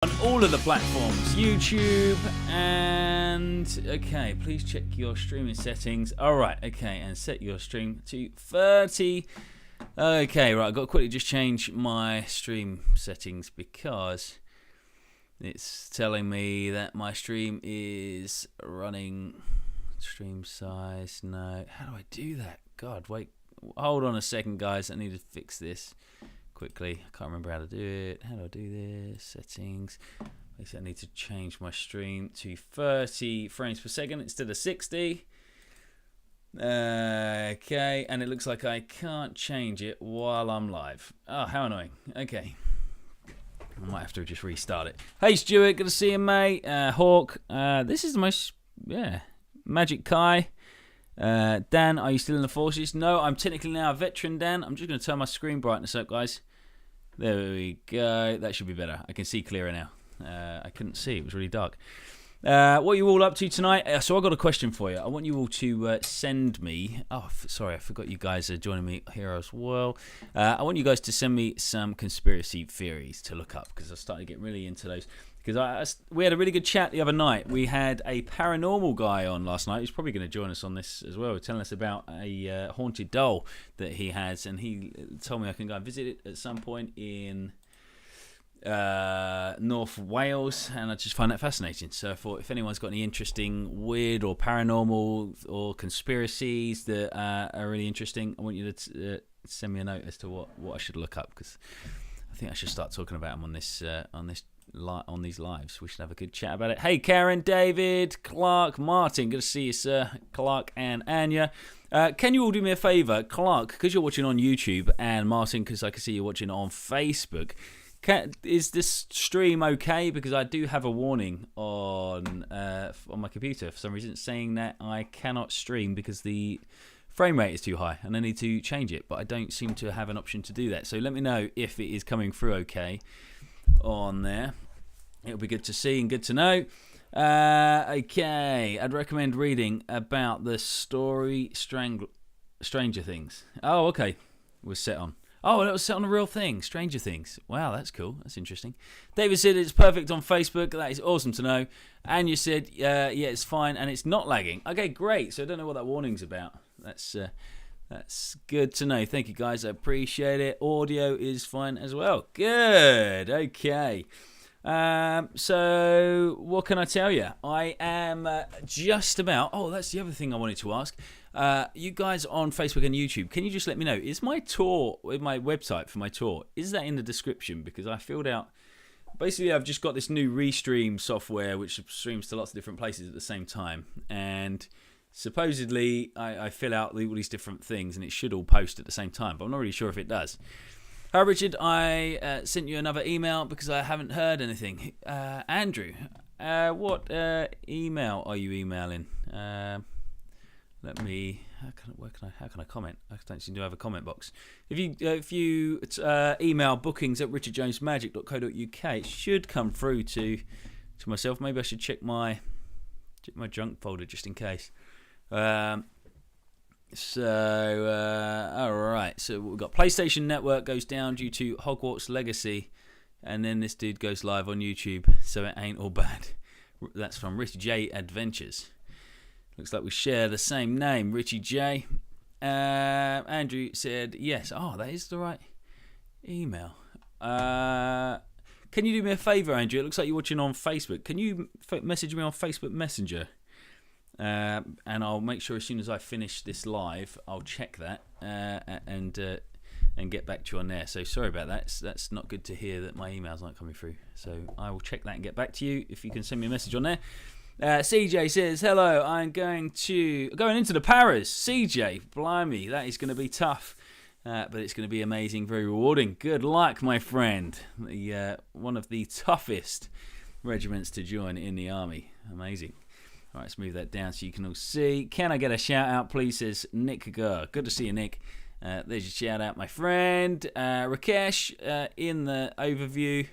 On all of the platforms, YouTube and okay, please check your streaming settings. All right, okay, and set your stream to 30. Okay, right, I've got to quickly just change my stream settings because it's telling me that my stream is running. Stream size, no. How do I do that? God, wait, hold on a second, guys. I need to fix this quickly. I can't remember how to do it. How do I do this? Settings. Basically, I need to change my stream to 30 frames per second instead of 60. Okay, and it looks like I can't change it while I'm live. Oh, how annoying. Okay. I might have to just restart it. Hey, Stuart, good to see you, mate. Hawk, this is the most, Magic Kai. Dan, are you still in the forces? No, I'm technically now a veteran, Dan. I'm just going to turn my screen brightness up, guys. There we go. That should be better. I can see clearer now. I couldn't see. It was really dark. What are you all up to tonight? So I've got a question for you. I want you all to send me... Oh, sorry, I forgot you guys are joining me here as well. I want you guys to send me some conspiracy theories to look up because I started to get really into those. Because we had a really good chat the other night. We had a paranormal guy on last night. He's probably going to join us on this as well, telling us about a haunted doll that he has. And he told me I can go and visit it at some point in North Wales. And I just find that fascinating. So I thought if anyone's got any interesting, weird or paranormal or conspiracies that are really interesting, I want you to send me a note as to what I should look up. Because I think I should start talking about them on these lives. We should have a good chat about it. Hey, Karen, David, Clark, Martin, good to see you, sir. Clark and Anya. Can you all do me a favour? Clark, because you're watching on YouTube, and Martin, because I can see you're watching on Facebook, is this stream okay? Because I do have a warning on my computer for some reason saying that I cannot stream because the frame rate is too high and I need to change it, but I don't seem to have an option to do that. So let me know if it is coming through okay on there. It'll be good to see and good to know. Okay, I'd recommend reading about the story Stranger Things. Oh, okay. Was set on. Oh, it was set on a real thing, Stranger Things. Wow, that's cool. That's interesting. David said it's perfect on Facebook. That is awesome to know. And you said, yeah, it's fine and it's not lagging. Okay, great. So I don't know what that warning's about. That's good to know. Thank you, guys. I appreciate it. Audio is fine as well. Good. Okay. So what can I tell you? I am just about... Oh, that's the other thing I wanted to ask. You guys on Facebook and YouTube, can you just let me know, is my tour, my website for my tour, is that in the description? Because I filled out... Basically, I've just got this new Restream software which streams to lots of different places at the same time. And... supposedly, I fill out all these different things and it should all post at the same time, but I'm not really sure if it does. Hi, Richard. I sent you another email because I haven't heard anything. Andrew, what email are you emailing? Let me. How can I comment? I don't seem to have a comment box. If you email bookings@richardjonesmagic.co.uk, it should come through to myself. Maybe I should check my junk folder just in case. All right. So we've got PlayStation Network goes down due to Hogwarts Legacy, and then this dude goes live on YouTube. So it ain't all bad. That's from Richie J Adventures. Looks like we share the same name, Richie J. Andrew said yes. Oh, that is the right email. Can you do me a favour, Andrew? It looks like you're watching on Facebook. Can you message me on Facebook Messenger? And I'll make sure as soon as I finish this live, I'll check that and get back to you on there. So sorry about that. That's not good to hear that my emails aren't coming through. So I will check that and get back to you if you can send me a message on there. CJ says, hello, I'm going into the Paras. CJ, blimey, that is going to be tough. But it's going to be amazing, very rewarding. Good luck, my friend. One of the toughest regiments to join in the army. Amazing. All right, let's move that down so you can all see. Can I get a shout out, please, says Nick Gurr. Good to see you, Nick. There's your shout out, my friend. Rakesh, in the overview.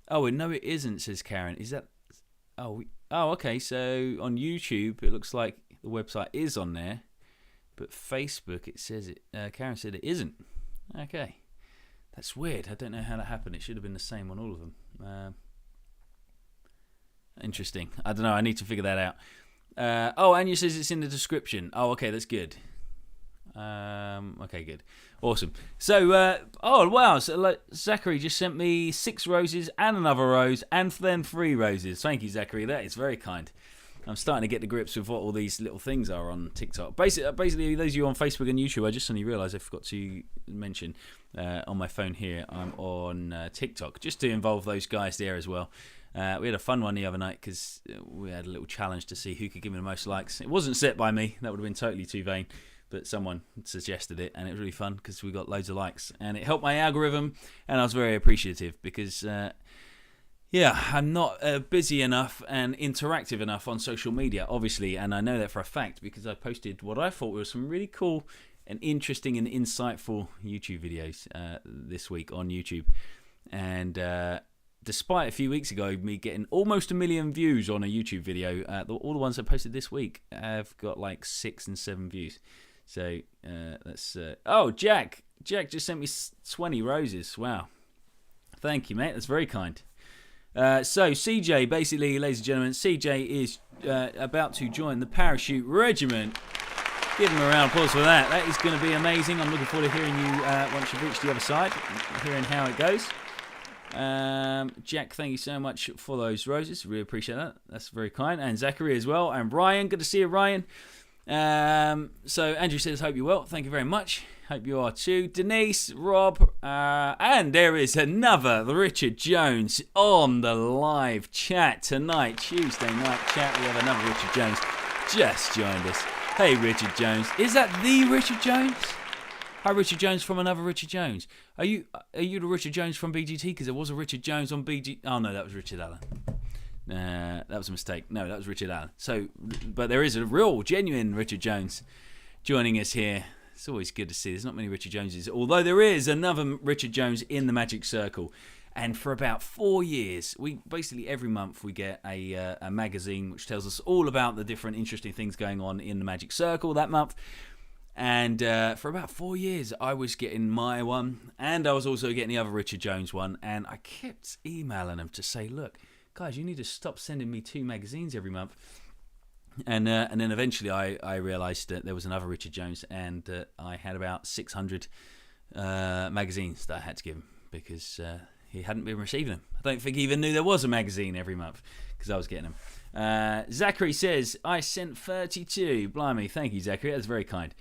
Oh, no, it isn't, says Karen. Is that... Oh, okay. So on YouTube, it looks like the website is on there. But Facebook, it says it. Karen said it isn't. Okay. That's weird. I don't know how that happened. It should have been the same on all of them. interesting. I don't know. I need to figure that out. Anya says it's in the description. Oh, okay, that's good. Okay, good. Awesome. So, wow. So, Zachary just sent me 6 roses and another rose and then 3 roses. Thank you, Zachary. That is very kind. I'm starting to get to grips with what all these little things are on TikTok. Basically, those of you on Facebook and YouTube, I just suddenly realised I forgot to mention on my phone here, I'm on TikTok, just to involve those guys there as well. We had a fun one the other night because we had a little challenge to see who could give me the most likes. It wasn't set by me. That would have been totally too vain. But someone suggested it, and it was really fun because we got loads of likes. And it helped my algorithm, and I was very appreciative because... I'm not busy enough and interactive enough on social media, obviously, and I know that for a fact because I posted what I thought were some really cool and interesting and insightful YouTube videos this week on YouTube. And despite a few weeks ago me getting almost 1 million views on a YouTube video, all the ones I posted this week have got like 6 and 7 views. So that's... Jack just sent me 20 roses. Wow. Thank you, mate. That's very kind. So CJ, basically, ladies and gentlemen, CJ is about to join the Parachute Regiment. Give him a round of applause for that. That is going to be amazing. I'm looking forward to hearing you once you've reached the other side, hearing how it goes. Jack, thank you so much for those roses. Really appreciate that. That's very kind. And Zachary as well. And Ryan, good to see you, Ryan. So Andrew says, hope you're well. Thank you very much. Hope you are too. Denise, Rob, and there is another Richard Jones on the live chat tonight. Tuesday night chat. We have another Richard Jones just joined us. Hey, Richard Jones. Is that the Richard Jones? Hi, Richard Jones from another Richard Jones. Are you the Richard Jones from BGT? Because there was a Richard Jones on BGT. Oh, no, that was Richard Allen. That was a mistake. No, that was Richard Allen. So, but there is a real, genuine Richard Jones joining us here. It's always good to see. There's not many Richard Joneses, although there is another Richard Jones in the Magic Circle. And for about 4 years, we basically every month we get a magazine which tells us all about the different interesting things going on in the Magic Circle that month. And for about 4 years, I was getting my one, and I was also getting the other Richard Jones one. And I kept emailing them to say, look, guys, you need to stop sending me 2 magazines every month. And then eventually I realised that there was another Richard Jones, and I had about 600 magazines that I had to give him because he hadn't been receiving them. I don't think he even knew there was a magazine every month because I was getting them. Zachary says, I sent 32. Blimey, thank you, Zachary. That's very kind.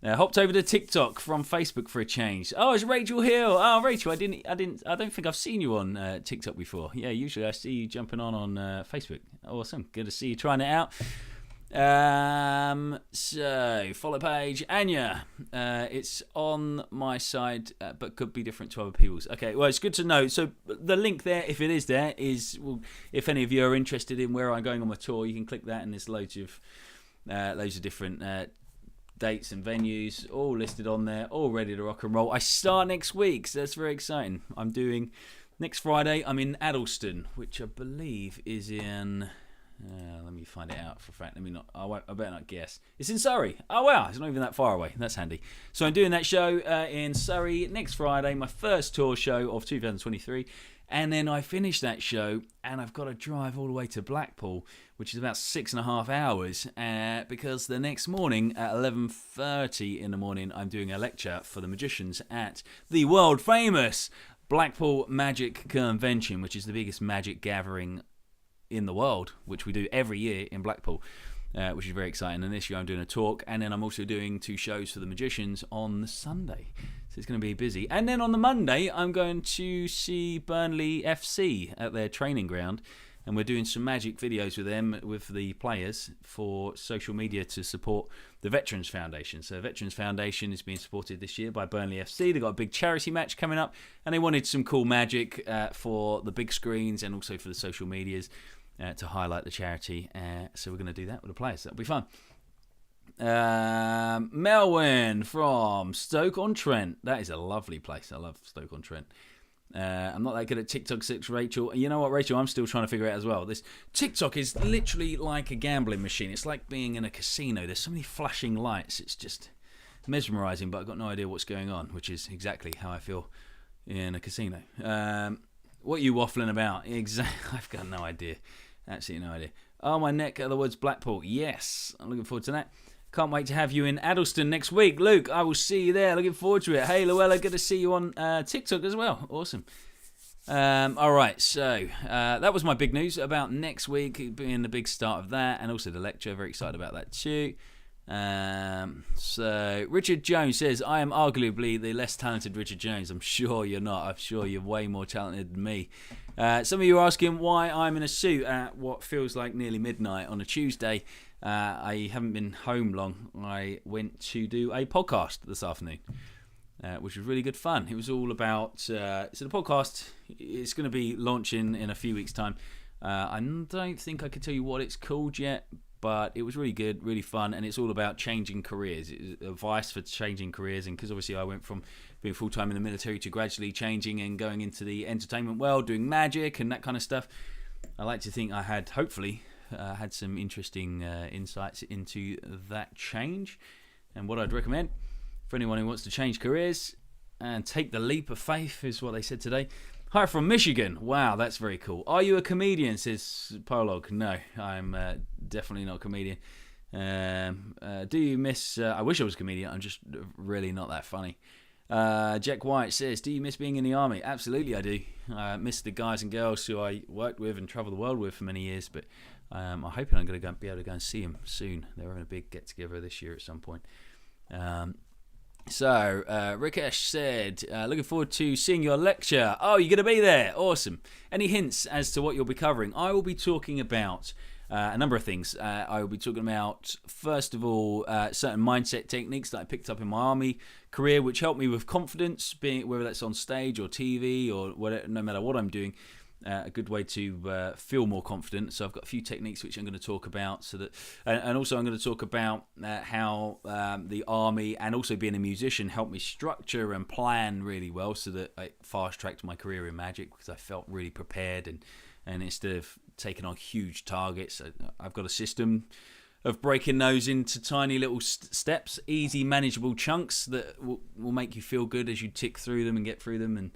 Hopped over to TikTok from Facebook for a change. Oh, it's Rachel Hill. Oh, Rachel, I don't think I've seen you on TikTok before. Yeah, usually I see you jumping on Facebook. Awesome. Good to see you trying it out. So follow page Anya. It's on my side, but could be different to other people's. Okay, well, it's good to know. So the link there, if it is there, is if any of you are interested in where I'm going on my tour, you can click that, and there's loads of different dates and venues all listed on there, all ready to rock and roll. I start next week, so that's very exciting. I'm doing next Friday. I'm in Addleston, which I believe is in. Let me find it out for a fact. I better not guess. It's in Surrey. Oh wow, it's not even that far away. That's handy. So I'm doing that show in Surrey next Friday, my first tour show of 2023. And then I finish that show, and I've got to drive all the way to Blackpool, which is about 6.5 hours, because the next morning at 11:30 in the morning, I'm doing a lecture for the magicians at the world famous Blackpool Magic Convention, which is the biggest magic gathering in the world, which we do every year in Blackpool, which is very exciting. And this year I'm doing a talk, and then I'm also doing 2 shows for the magicians on the Sunday. So it's going to be busy. And then on the Monday, I'm going to see Burnley FC at their training ground. And we're doing some magic videos with them, with the players, for social media to support the Veterans Foundation. So Veterans Foundation is being supported this year by Burnley FC. They've got a big charity match coming up. And they wanted some cool magic for the big screens and also for the social medias to highlight the charity. So we're going to do that with the players. That'll be fun. Melwyn from Stoke-on-Trent. That is a lovely place. I love Stoke-on-Trent. I'm not that good at TikTok 6, Rachel. You know what, Rachel? I'm still trying to figure it out as well. This TikTok is literally like a gambling machine. It's like being in a casino. There's so many flashing lights. It's just mesmerising, but I've got no idea what's going on, which is exactly how I feel in a casino. What are you waffling about? Exactly. I've got no idea. Absolutely no idea. Oh, my neck of the woods, Blackpool. Yes, I'm looking forward to that. Can't wait to have you in Addleston next week. Luke, I will see you there. Looking forward to it. Hey, Luella, good to see you on TikTok as well. Awesome. All right, so that was my big news about next week being the big start of that, and also the lecture. Very excited about that too. So Richard Jones says, I am arguably the less talented Richard Jones. I'm sure you're not. I'm sure you're way more talented than me. Some of you are asking why I'm in a suit at what feels like nearly midnight on a Tuesday. I haven't been home long. I went to do a podcast this afternoon, which was really good fun. It was all about so the podcast is going to be launching in a few weeks' time. I don't think I could tell you what it's called yet, but it was really good, really fun, and it's all about changing careers. It's advice for changing careers, and because obviously I went from being full-time in the military to gradually changing and going into the entertainment world, doing magic and that kind of stuff, I like to think I had, hopefully, had some interesting insights into that change. And what I'd recommend for anyone who wants to change careers and take the leap of faith is what they said today. Hi from Michigan. Wow, that's very cool. Are you a comedian, says Prologue. No, I'm definitely not a comedian. Do you miss... I wish I was a comedian. I'm just really not that funny. Jack White says, do you miss being in the army? Absolutely I do. I miss the guys and girls who I worked with and travelled the world with for many years, but I'm hoping I'm going to be able to go and see them soon. They're having a big get-together this year at some point. So, Rikesh said, looking forward to seeing your lecture. Oh, you're going to be there. Awesome. Any hints as to what you'll be covering? I will be talking about a number of things. I will be talking about, first of all, certain mindset techniques that I picked up in my army career, which helped me with confidence, whether that's on stage or TV or whatever, no matter what I'm doing. A good way to feel more confident. So I've got a few techniques which I'm going to talk about, so that, and also I'm going to talk about how the army and also being a musician helped me structure and plan really well, so that I fast-tracked my career in magic because I felt really prepared, and instead of taking on huge targets, I've got a system of breaking those into tiny little steps, easy manageable chunks that will make you feel good as you tick through them and get through them, and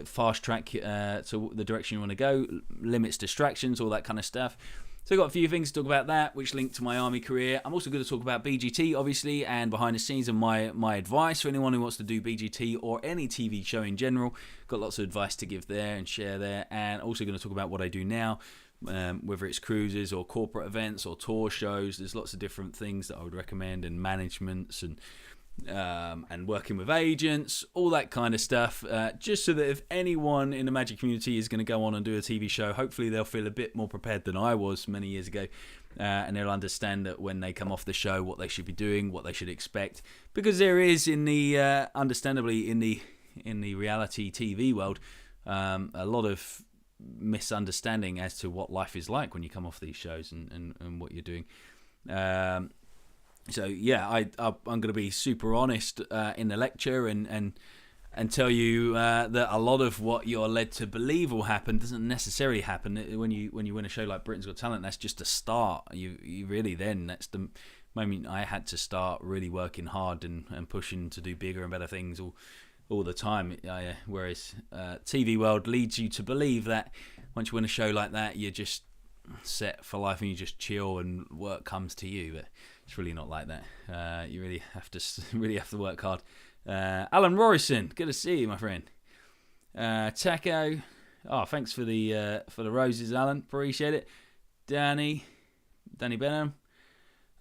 fast track to the direction you want to go, limits distractions, all that kind of stuff. So I've got a few things to talk about that, which link to my army career. I'm also going to talk about BGT, obviously, and behind the scenes, and my advice for anyone who wants to do BGT or any TV show in general. Got lots of advice to give there and share there, and also going to talk about what I do now, whether it's cruises or corporate events or tour shows. There's lots of different things that I would recommend, and managements and working with agents, all that kind of stuff, just so that if anyone in the magic community is going to go on and do a TV show, hopefully they'll feel a bit more prepared than I was many years ago, and they'll understand that when they come off the show, what they should be doing, what they should expect, because there is, in the understandably in the reality TV world, a lot of misunderstanding as to what life is like when you come off these shows and what you're doing. So yeah, I'm going to be super honest in the lecture and tell you that a lot of what you're led to believe will happen doesn't necessarily happen. When you win a show like Britain's Got Talent, that's just a start. You really then, that's the moment I had to start really working hard and pushing to do bigger and better things all the time. Whereas TV world leads you to believe that once you win a show like that, you're just set for life and you just chill and work comes to you. But it's really not like that. You really have to work hard. Alan Rorison, good to see you, my friend. Taco, thanks for the roses, Alan. Appreciate it. Danny Benham.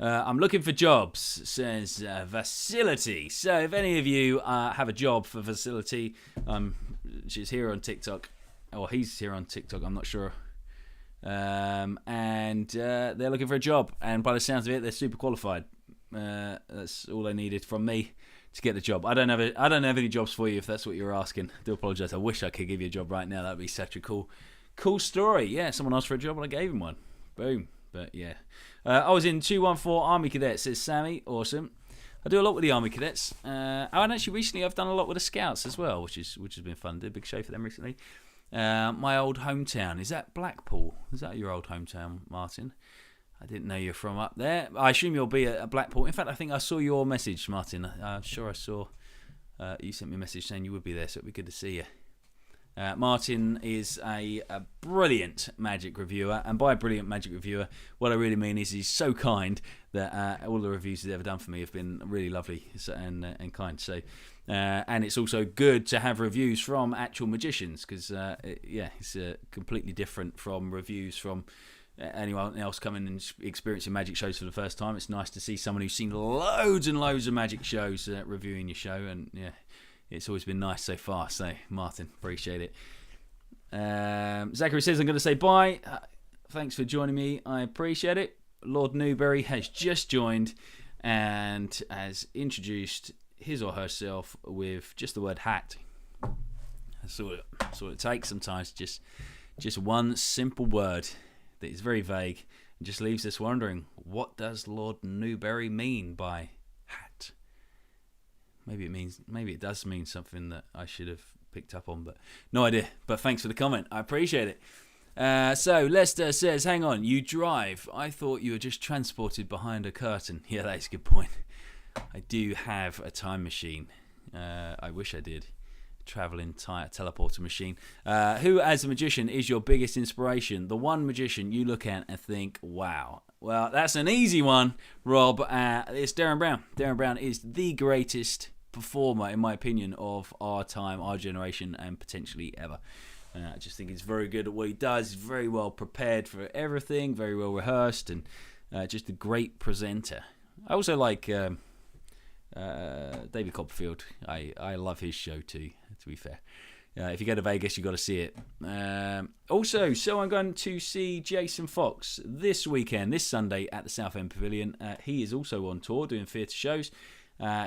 I'm looking for jobs, says Facility. So if any of you have a job for Facility, she's here on TikTok, or he's here on TikTok, I'm not sure. And they're looking for a job, and by the sounds of it, they're super qualified. That's all they needed from me to get the job. I don't have any jobs for you if that's what you're asking. I do apologise. I wish I could give you a job right now. That'd be such a cool story. Yeah, someone asked for a job and I gave him one. Boom. But yeah, I was in 214 Army Cadets, says Sammy. Awesome. I do a lot with the Army Cadets. And actually recently I've done a lot with the Scouts as well, which has been fun. Did a big show for them recently. My old hometown, is that Blackpool? Is that your old hometown, Martin? I didn't know you're from up there. I assume you'll be at Blackpool. In fact, I think I saw your message, Martin. I'm sure I saw you sent me a message saying you would be there, so it'd be good to see you. Martin is a brilliant magic reviewer, and by brilliant magic reviewer, what I really mean is he's so kind that all the reviews he's ever done for me have been really lovely and kind. So, and it's also good to have reviews from actual magicians because, it's completely different from reviews from anyone else coming and experiencing magic shows for the first time. It's nice to see someone who's seen loads and loads of magic shows reviewing your show, and it's always been nice so far. So, Martin, appreciate it. Zachary says, I'm going to say bye. Thanks for joining me. I appreciate it. Lord Newberry has just joined and has introduced his or herself with just the word hat. That's all it takes sometimes. Just one simple word that is very vague and just leaves us wondering, what does Lord Newberry mean by hat? Maybe it does mean something that I should have picked up on, but no idea. But thanks for the comment. I appreciate it. So Lester says, hang on, you drive. I thought you were just transported behind a curtain. Yeah, that's a good point. I do have a time machine. I wish I did. Traveling teleporter machine. Who, as a magician, is your biggest inspiration? The one magician you look at and think, wow. Well, that's an easy one, Rob. It's Darren Brown. Darren Brown is the greatest performer, in my opinion, of our time, our generation, and potentially ever. I just think he's very good at what he does. He's very well prepared for everything, very well rehearsed, and just a great presenter. I also like David Copperfield. I love his show too, to be fair. If you go to Vegas, you've got to see it. Also, so I'm going to see Jason Fox this weekend, this Sunday at the Southend Pavilion. He is also on tour doing theatre shows.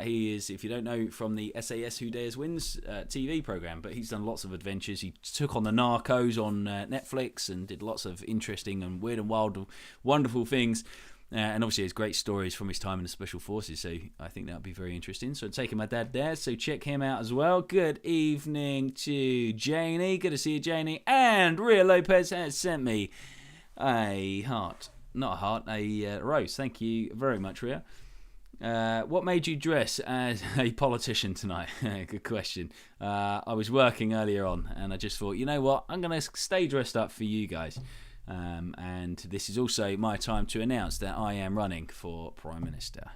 He is, if you don't know, from the SAS Who Dares Wins TV programme, but he's done lots of adventures. He took on the Narcos on Netflix and did lots of interesting and weird and wild, wonderful things. And obviously has great stories from his time in the Special Forces, so I think that would be very interesting. So I'm taking my dad there, so check him out as well. Good evening to Janie. Good to see you, Janie. And Ria Lopez has sent me a heart. Not a heart, a rose. Thank you very much, Ria. What made you dress as a politician tonight? Good question. I was working earlier on, and I just thought, you know what? I'm going to stay dressed up for you guys. And this is also my time to announce that I am running for Prime Minister.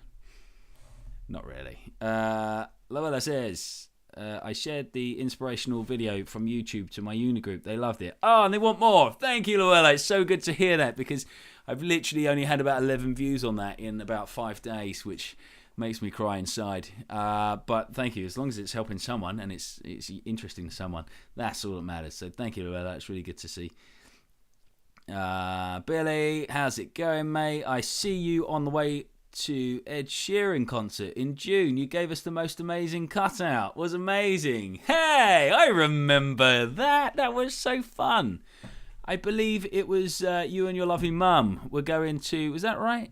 Not really. Loella says, I shared the inspirational video from YouTube to my uni group. They loved it. Oh, and they want more. Thank you, Loella. It's so good to hear that because I've literally only had about 11 views on that in about 5 days, which makes me cry inside. But thank you. As long as it's helping someone and it's interesting to someone, that's all that matters. So thank you, Loella. It's really good to see. Billy, how's it going, mate? I see you on the way to Ed Sheeran concert in June. You gave us the most amazing cutout. It was amazing. Hey, I remember that. That was so fun. I believe it was you and your lovely mum were going to, was that right?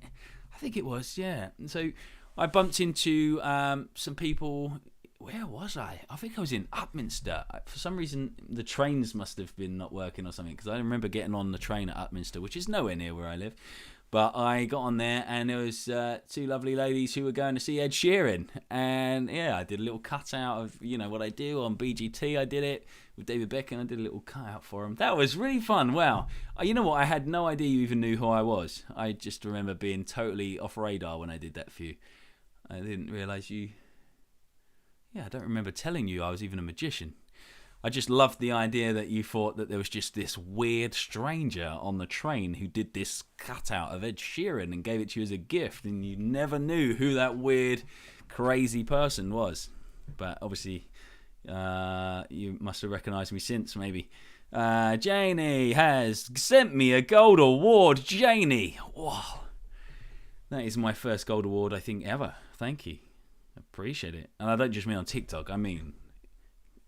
I think it was, yeah. And so I bumped into some people. Where was I? I think I was in Upminster. For some reason, the trains must have been not working or something, because I remember getting on the train at Upminster, which is nowhere near where I live. But I got on there, and there was 2 lovely ladies who were going to see Ed Sheeran. And, yeah, I did a little cutout of, what I do on BGT. I did it with David Beckham. I did a little cutout for him. That was really fun. Wow. You know what? I had no idea you even knew who I was. I just remember being totally off radar when I did that for you. I didn't realise you... Yeah, I don't remember telling you I was even a magician. I just loved the idea that you thought that there was just this weird stranger on the train who did this cutout of Ed Sheeran and gave it to you as a gift, and you never knew who that weird, crazy person was. But obviously, you must have recognised me since, maybe. Janie has sent me a gold award. Janie, wow. That is my first gold award, I think, ever. Thank you. Appreciate it. And I don't just mean on TikTok, I mean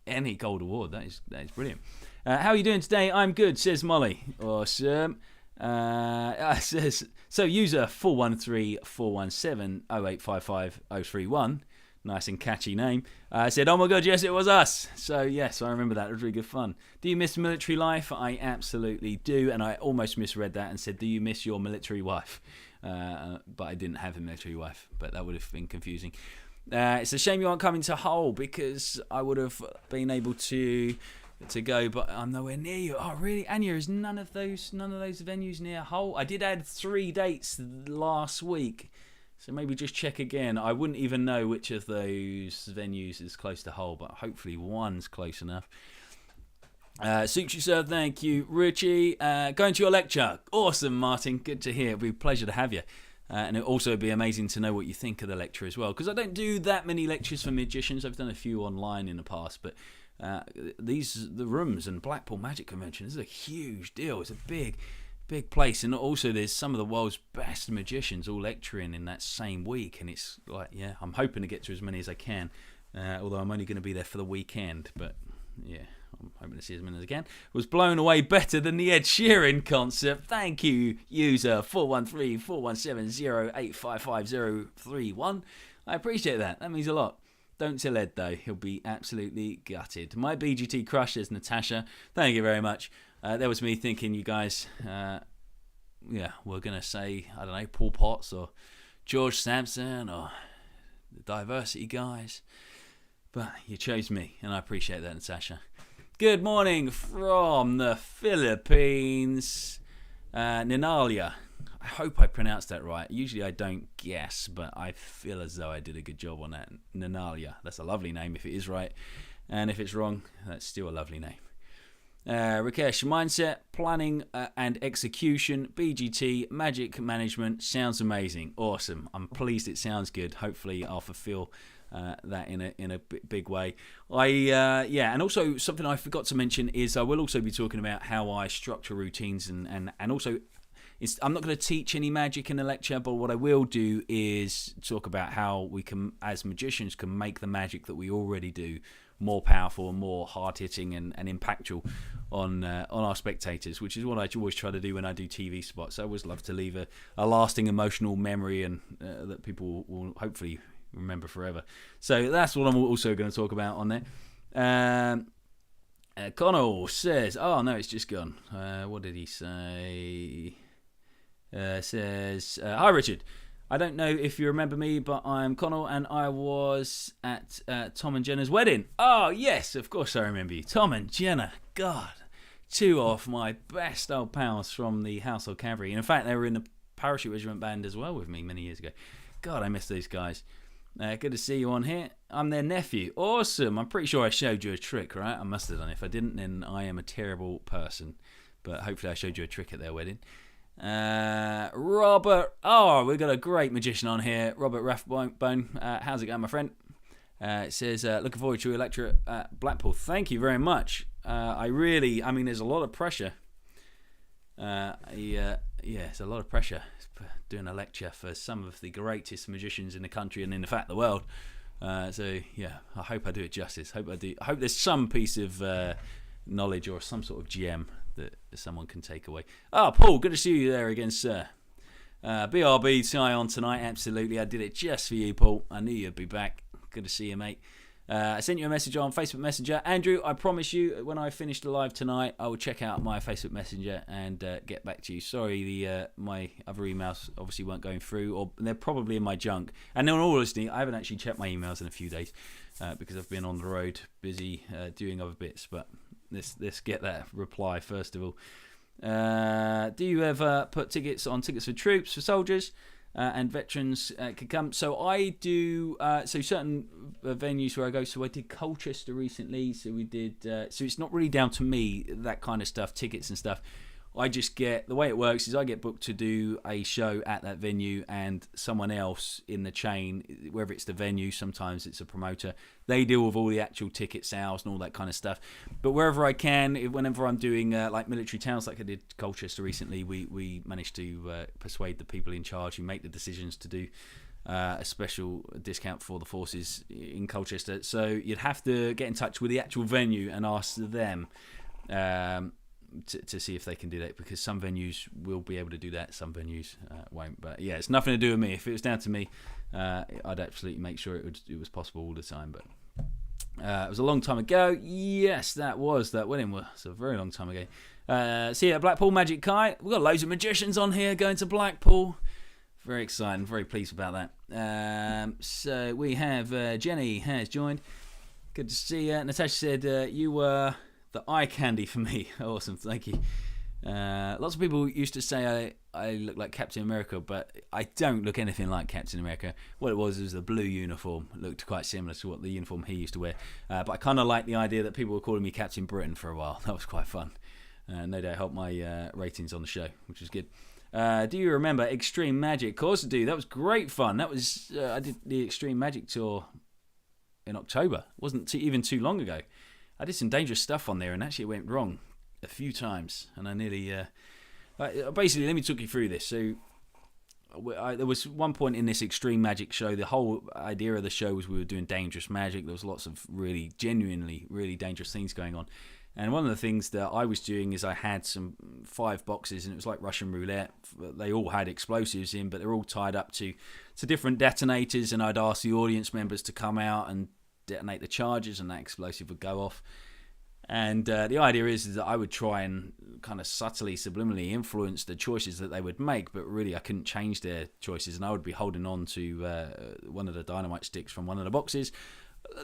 any gold award. That is brilliant. How are you doing today? I'm good, says Molly. Awesome. Says, so user 4134170855031, nice and catchy name, said, oh my god, yes, it was us. So yes, I remember that. It was really good fun. Do you miss military life? I absolutely do. And I almost misread that and said, do you miss your military wife? But I didn't have a military wife, but that would have been confusing. It's a shame you aren't coming to Hull, because I would have been able to to go, but I'm nowhere near you. Oh, really? Anya, is none of those venues near Hull? I did add 3 dates last week, so maybe just check again. I wouldn't even know which of those venues is close to Hull, but hopefully one's close enough. Suit you, sir. Thank you, Richie. Going to your lecture. Awesome, Martin. Good to hear. It'll be a pleasure to have you. And it'll also be amazing to know what you think of the lecture as well, because I don't do that many lectures for magicians. I've done a few online in the past, but the rooms and Blackpool Magic Convention is a huge deal. It's a big place, and also there's some of the world's best magicians all lecturing in that same week, and it's like, yeah, I'm hoping to get to as many as I can, although I'm only going to be there for the weekend, but yeah, I'm hoping to see as many as I can. Was blown away better than the Ed Sheeran concert. Thank you, user 413-417-0855-031. I appreciate that. That means a lot. Don't tell Ed, though. He'll be absolutely gutted. My BGT crush is Natasha. Thank you very much. That was me thinking you guys, we're going to say, I don't know, Paul Potts or George Sampson or the Diversity guys. But you chose me, and I appreciate that, Natasha. Good morning from the Philippines. Ninalia. I hope I pronounced that right. Usually I don't guess, but I feel as though I did a good job on that. Ninalia. That's a lovely name if it is right. And if it's wrong, that's still a lovely name. Rakesh, mindset, planning and execution, BGT, magic management. Sounds amazing. Awesome. I'm pleased it sounds good. Hopefully I'll fulfill that in a big way. And also something I forgot to mention is I will also be talking about how I structure routines and also I'm not going to teach any magic in the lecture, but what I will do is talk about how we can, as magicians, can make the magic that we already do more powerful and more hard-hitting and impactful on our spectators, which is what I always try to do when I do TV spots. I always love to leave a lasting emotional memory and that people will hopefully remember forever. So that's what I'm also going to talk about on there. Connell says, oh no, it's just gone. What did he say? Says, hi Richard, I don't know if you remember me, but I'm Connell and I was at Tom and Jenna's wedding. Oh yes, of course I remember you. Tom and Jenna, God, 2 of my best old pals from the Household Cavalry. In fact, they were in the Parachute Regiment band as well with me many years ago. God, I miss those guys. Good to see you on here. I'm their nephew. Awesome. I'm pretty sure I showed you a trick, right? I must have done. If I didn't, then I am a terrible person. But hopefully I showed you a trick at their wedding. Robert. Oh, we've got a great magician on here. Robert Rathbone. How's it going, my friend? It says, looking forward to your lecture at Blackpool. Thank you very much. There's a lot of pressure. It's a lot of pressure doing a lecture for some of the greatest magicians in the country and in fact the world. I hope I do it justice. I hope there's some piece of knowledge or some sort of gem that someone can take away. Paul, good to see you there again, sir. BRB tie on tonight, absolutely. I did it just for you, Paul. I knew you'd be back. Good to see you, mate. I sent you a message on Facebook Messenger. Andrew, I promise you, when I finish the live tonight, I will check out my Facebook Messenger and get back to you. Sorry, my other emails obviously weren't going through, or they're probably in my junk. And in all honesty, I haven't actually checked my emails in a few days because I've been on the road, busy doing other bits. But let's get that reply first of all. Do you ever put tickets for troops, for soldiers? And veterans can come. So I do. So certain venues where I go. So I did Colchester recently. So we did. So it's not really down to me, that kind of stuff, tickets and stuff. I just get, the way it works is I get booked to do a show at that venue, and someone else in the chain, whether it's the venue, sometimes it's a promoter, they deal with all the actual ticket sales and all that kind of stuff. But wherever I can, whenever I'm doing like military towns, like I did Colchester recently, we managed to persuade the people in charge who make the decisions to do a special discount for the forces in Colchester. So you'd have to get in touch with the actual venue and ask them to see if they can do that, because some venues will be able to do that, some venues won't. But yeah, it's nothing to do with me. If it was down to me, I'd absolutely make sure it was possible all the time. But it was a long time ago. Yes, that wedding was a very long time ago. See you at Blackpool Magic Kai. We've got loads of magicians on here going to Blackpool. Very exciting, very pleased about that. So we have Jenny has joined. Good to see you. Natasha said you were the eye candy for me. Awesome, thank you. Lots of people used to say I look like Captain America, but I don't look anything like Captain America. What it was the blue uniform. It looked quite similar to what the uniform he used to wear. But I kind of like the idea that people were calling me Captain Britain for a while. That was quite fun. No doubt helped my ratings on the show, which was good. Do you remember Extreme Magic? Of course I do. That was great fun. That was I did the Extreme Magic tour in October. It wasn't even too long ago. I did some dangerous stuff on there, and actually it went wrong a few times, and I nearly basically, let me talk you through this. So there was one point in this Extreme Magic show, the whole idea of the show was we were doing dangerous magic. There was lots of really genuinely really dangerous things going on, and one of the things that I was doing is I had 5 boxes, and it was like Russian roulette. They all had explosives in, but they're all tied up to different detonators, and I'd ask the audience members to come out and detonate the charges, and that explosive would go off. And the idea is that I would try and kind of subtly, subliminally influence the choices that they would make, but really I couldn't change their choices, and I would be holding on to one of the dynamite sticks from one of the boxes.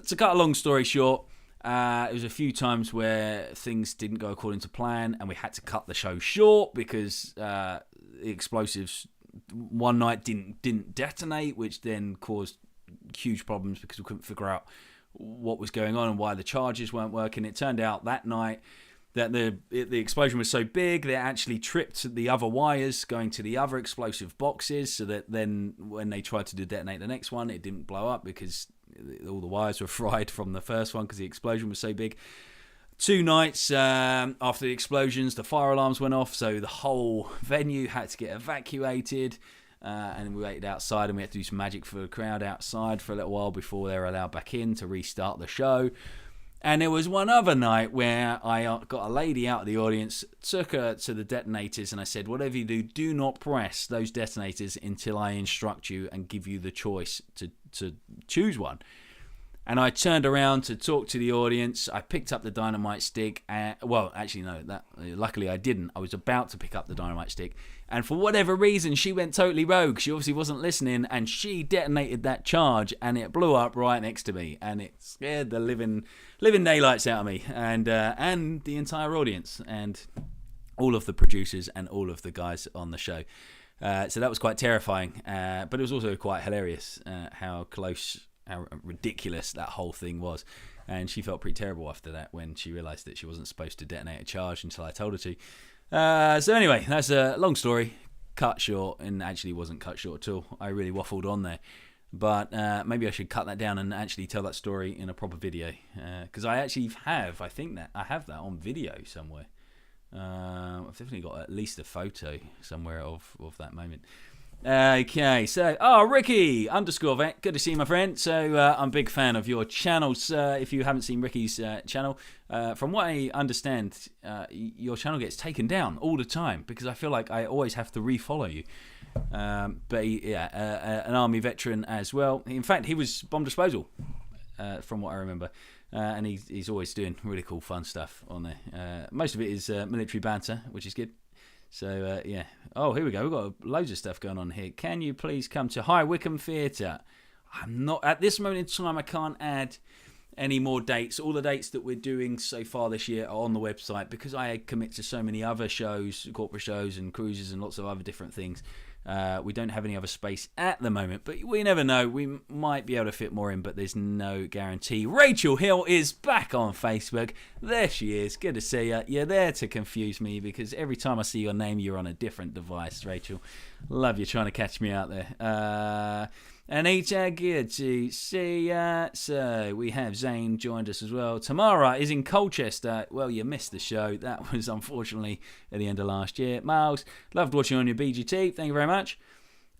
To cut a long story short, there was a few times where things didn't go according to plan, and we had to cut the show short because the explosives one night didn't detonate, which then caused huge problems because we couldn't figure out what was going on and why the charges weren't working. It turned out that night that the explosion was so big that it actually tripped the other wires going to the other explosive boxes, so that then when they tried to detonate the next one, it didn't blow up because all the wires were fried from the first one because the explosion was so big. 2 nights after the explosions, the fire alarms went off, so the whole venue had to get evacuated. And we waited outside, and we had to do some magic for the crowd outside for a little while before they were allowed back in to restart the show. And there was one other night where I got a lady out of the audience, took her to the detonators, and I said, whatever you do not press those detonators until I instruct you and give you the choice to choose one. And I turned around to talk to the audience. I picked up the dynamite stick. Luckily I didn't. I was about to pick up the dynamite stick. And for whatever reason, she went totally rogue. She obviously wasn't listening, and she detonated that charge, and it blew up right next to me. And it scared the living daylights out of me and the entire audience and all of the producers and all of the guys on the show. So that was quite terrifying. But it was also quite hilarious how ridiculous that whole thing was. And she felt pretty terrible after that when she realised that she wasn't supposed to detonate a charge until I told her to. So anyway, that's a long story, cut short, and actually wasn't cut short at all. I really waffled on there. But maybe I should cut that down and actually tell that story in a proper video. Because I actually have, I have that on video somewhere. I've definitely got at least a photo somewhere of that moment. Okay, so, Ricky _vet, good to see you, my friend. So, I'm a big fan of your channel, sir. If you haven't seen Ricky's channel, from what I understand, your channel gets taken down all the time because I feel like I always have to refollow you. But an army veteran as well. In fact, he was bomb disposal, from what I remember. And he's always doing really cool, fun stuff on there. Most of it is military banter, which is good. So, yeah. Oh, here we go. We've got loads of stuff going on here. Can you please come to High Wycombe Theatre? I'm not, at this moment in time, I can't add any more dates. All the dates that we're doing so far this year are on the website because I commit to so many other shows, corporate shows and cruises and lots of other different things. We don't have any other space at the moment, but we never know. We might be able to fit more in, but there's no guarantee. Rachel Hill is back on Facebook. There she is. Good to see you. You're there to confuse me because every time I see your name, you're on a different device, Rachel. Love you trying to catch me out there. Anita, good to see ya. So we have Zane joined us as well. Tamara is in Colchester. Well, you missed the show. That was unfortunately at the end of last year. Miles, loved watching on your BGT. Thank you very much.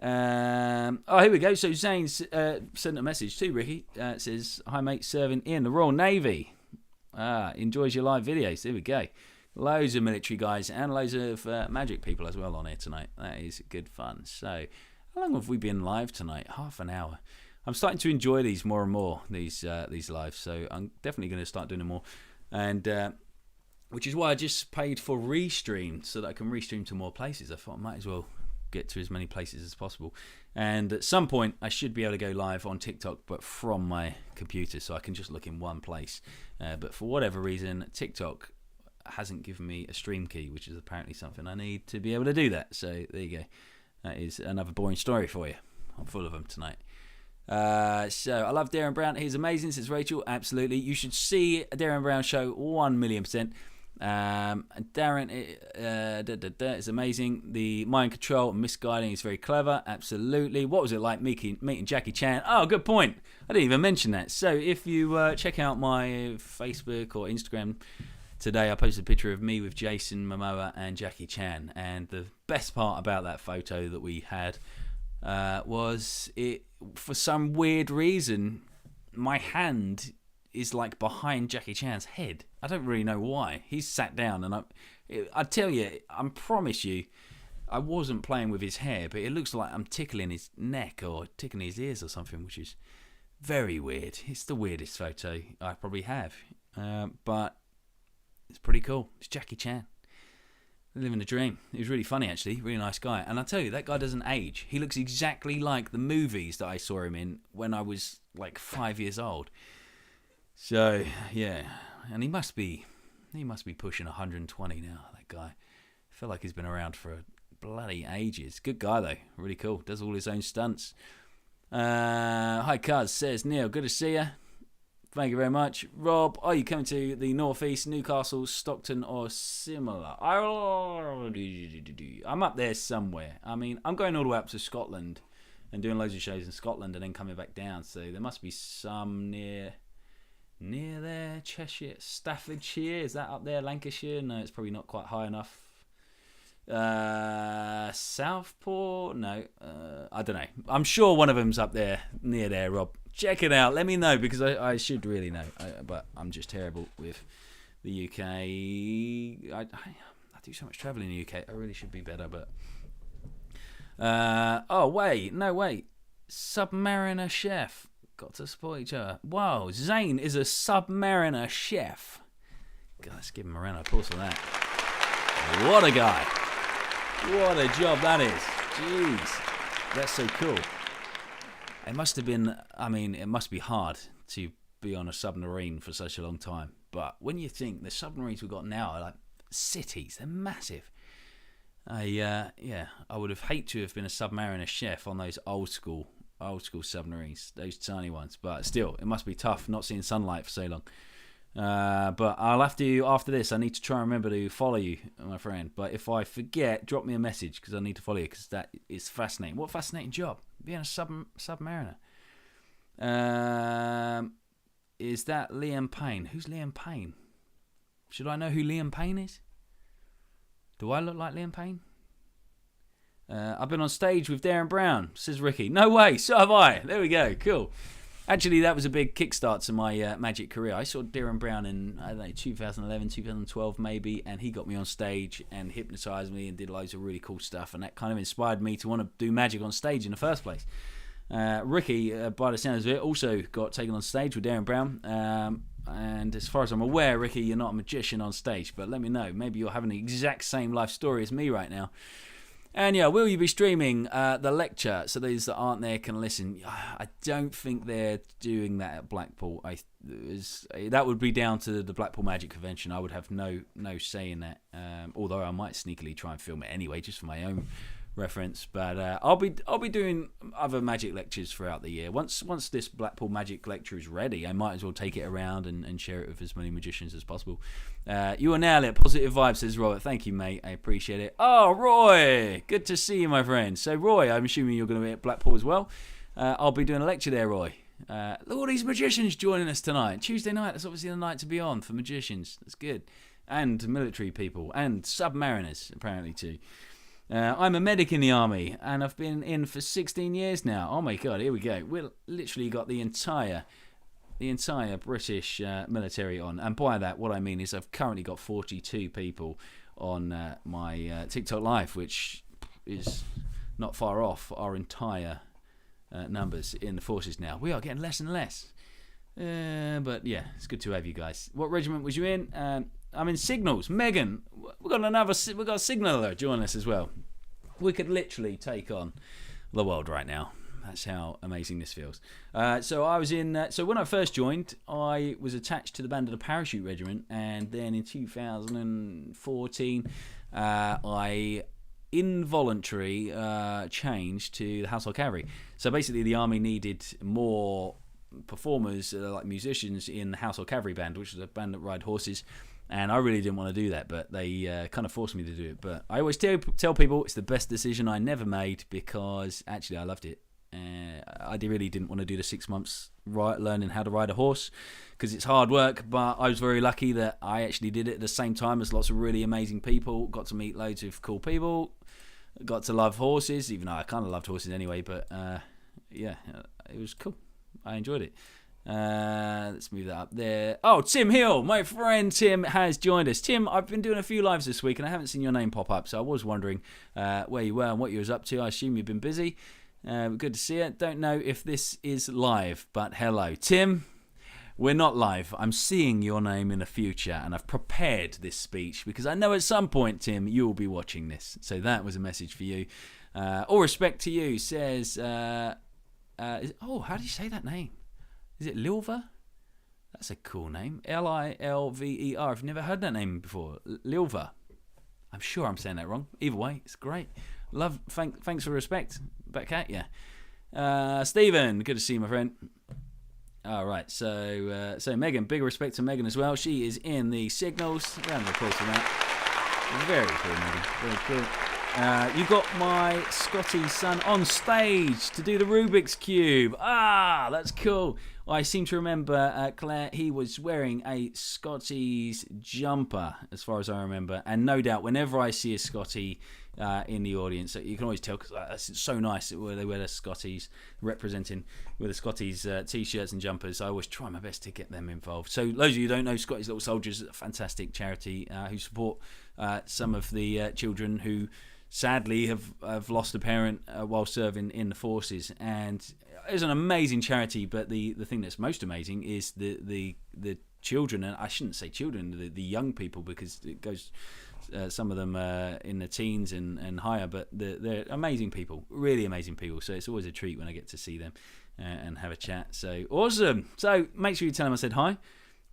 Here we go. So Zane sent a message to Ricky. It says, hi mate, serving in the Royal Navy. Enjoys your live videos. There we go. Loads of military guys and loads of magic people as well on here tonight. That is good fun. So how long have we been live tonight? Half an hour. I'm starting to enjoy these more and more, these lives. So I'm definitely going to start doing them more. And which is why I just paid for Restream so that I can restream to more places. I thought I might as well get to as many places as possible. And at some point, I should be able to go live on TikTok, but from my computer, so I can just look in one place. But for whatever reason, TikTok hasn't given me a stream key, which is apparently something I need to be able to do that. So there you go. That is another boring story for you. I'm full of them tonight. So I love Darren Brown. He's amazing, says Rachel. Absolutely. You should see a Darren Brown show 1,000,000%. Darren is amazing. The mind control and misguiding is very clever. Absolutely. What was it like meeting Jackie Chan? Oh, good point. I didn't even mention that. So if you check out my Facebook or Instagram today, I posted a picture of me with Jason Momoa and Jackie Chan. And the best part about that photo that we had was it, for some weird reason, my hand is like behind Jackie Chan's head. I don't really know why. He's sat down, and I tell you, I promise you, I wasn't playing with his hair, but it looks like I'm tickling his neck or tickling his ears or something, which is very weird. It's the weirdest photo I probably have, but it's pretty cool. It's Jackie Chan. Living the dream. He was really funny, actually. Really nice guy. And I tell you, that guy doesn't age. He looks exactly like the movies that I saw him in when I was like 5 years old. So yeah, and he must be pushing 120 now. That guy. I feel like he's been around for bloody ages. Good guy though. Really cool. Does all his own stunts. Hi, Cuz, says Neil. Good to see you. Thank you very much. Rob, are you coming to the Northeast, Newcastle, Stockton or similar? I'm up there somewhere. I mean, I'm going all the way up to Scotland and doing loads of shows in Scotland and then coming back down. So there must be some near there. Cheshire, Staffordshire, is that up there? Lancashire? No, it's probably not quite high enough. Southport? No, I don't know. I'm sure one of them's up there, near there, Rob. Check it out. Let me know, because I should really know. But I'm just terrible with the UK. I do so much travel in the UK. I really should be better, but... oh, wait. No, wait. Submariner chef. Got to support each other. Wow, Zane is a Submariner chef. God, let's give him a round of applause for that. What a guy. What a job that is. Jeez. That's so cool. It must have been, I mean, it must be hard to be on a submarine for such a long time. But when you think the submarines we've got now are like cities, they're massive. I would have hated to have been a Submariner chef on those old school submarines, those tiny ones. But still, it must be tough not seeing sunlight for so long. But I'll have to, after this, I need to try and remember to follow you, my friend. But if I forget, drop me a message, because I need to follow you, because that is fascinating. What a fascinating job, being a submariner. Is that Liam Payne? Who's Liam Payne? Should I know who Liam Payne is? Do I look like Liam Payne? I've been on stage with Darren Brown, says Ricky. No way, so have I. There we go, cool. Actually, that was a big kickstart to my magic career. I saw Darren Brown in, I don't know, 2011, 2012 maybe, and he got me on stage and hypnotised me and did loads of really cool stuff, and that kind of inspired me to want to do magic on stage in the first place. Ricky, by the sounds of it, also got taken on stage with Darren Brown, and as far as I'm aware, Ricky, you're not a magician on stage, but let me know. Maybe you're having the exact same life story as me right now. And yeah, will you be streaming the lecture so those that aren't there can listen? I don't think they're doing that at Blackpool. That would be down to the Blackpool Magic Convention. I would have no say in that. Although I might sneakily try and film it anyway, just for my own reference. But I'll be doing other magic lectures throughout the year. Once this Blackpool Magic lecture is ready, I might as well take it around and share it with as many magicians as possible. You are now lit. Positive vibes, says Robert. Thank you, mate. I appreciate it. Oh, Roy, good to see you, my friend. So, Roy, I'm assuming you're going to be at Blackpool as well. I'll be doing a lecture there, Roy. Look at all these magicians joining us tonight. Tuesday night, that's obviously the night to be on for magicians. That's good. And military people. And submariners, apparently, too. I'm a medic in the army, and I've been in for 16 years now. Oh my God, here we go. We've literally got the entire British military on. And by that, what I mean is I've currently got 42 people on my TikTok live, which is not far off our entire numbers in the forces now. We are getting less and less. But yeah, it's good to have you guys. What regiment was you in? I'm in Signals. Megan, we've got a signaller join us as well. We could literally take on the world right now. That's how amazing this feels. So I was in. So when I first joined, I was attached to the Band of the Parachute Regiment, and then in 2014, I involuntary changed to the Household Cavalry. So basically, the army needed more performers, like musicians, in the Household Cavalry Band, which was a band that ride horses. And I really didn't want to do that, but they kind of forced me to do it. But I always tell people it's the best decision I never made, because actually I loved it. I really didn't want to do the 6 months learning how to ride a horse, because it's hard work, but I was very lucky that I actually did it at the same time as lots of really amazing people, got to meet loads of cool people, got to love horses, even though I kind of loved horses anyway, but yeah, it was cool. I enjoyed it. Let's move that up there. Oh, Tim Hill, my friend Tim has joined us. Tim, I've been doing a few lives this week and I haven't seen your name pop up, so I was wondering where you were and what you was up to. I assume you've been busy. Good to see you. Don't know if this is live, but hello. Tim, we're not live. I'm seeing your name in the future, and I've prepared this speech because I know at some point, Tim, you'll be watching this. So that was a message for you. All respect to you, says... how do you say that name? Is it Lilver? That's a cool name. Lilver. I've never heard that name before. Lilver. I'm sure I'm saying that wrong. Either way, it's great. Love. Thanks for respect. Back at you. Stephen, good to see you, my friend. All right, so Megan, big respect to Megan as well. She is in the signals. Round of applause for that. Very cool, Megan. Very cool. You got my Scotty son on stage to do the Rubik's Cube. Ah, that's cool. I seem to remember, Claire, he was wearing a Scotty's jumper, as far as I remember. And no doubt, whenever I see a Scotty in the audience, you can always tell, because it's so nice where they wear the Scotties, representing with the Scotties T-shirts and jumpers. I always try my best to get them involved. So, those of you who don't know, Scotty's Little Soldiers is a fantastic charity who support some of the children who sadly have lost a parent while serving in the forces, and it's an amazing charity. But the thing that's most amazing is the children, and I shouldn't say children, the young people, because it goes some of them in the teens and higher, but they're amazing people, really amazing people. So it's always a treat when I get to see them and have a chat. So awesome. So make sure you tell him I said hi.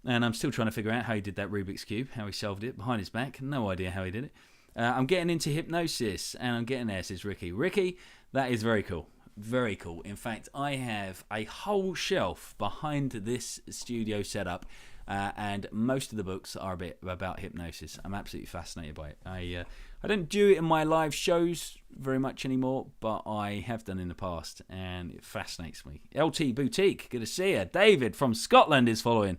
And I'm still trying to figure out how he did that Rubik's Cube, how he solved it behind his back. No idea how he did it. I'm getting into hypnosis, and I'm getting there, says Ricky. Ricky, that is very cool. Very cool. In fact, I have a whole shelf behind this studio setup, and most of the books are a bit about hypnosis. I'm absolutely fascinated by it. I don't do it in my live shows very much anymore, but I have done in the past, and it fascinates me. LT Boutique, good to see you. David from Scotland is following.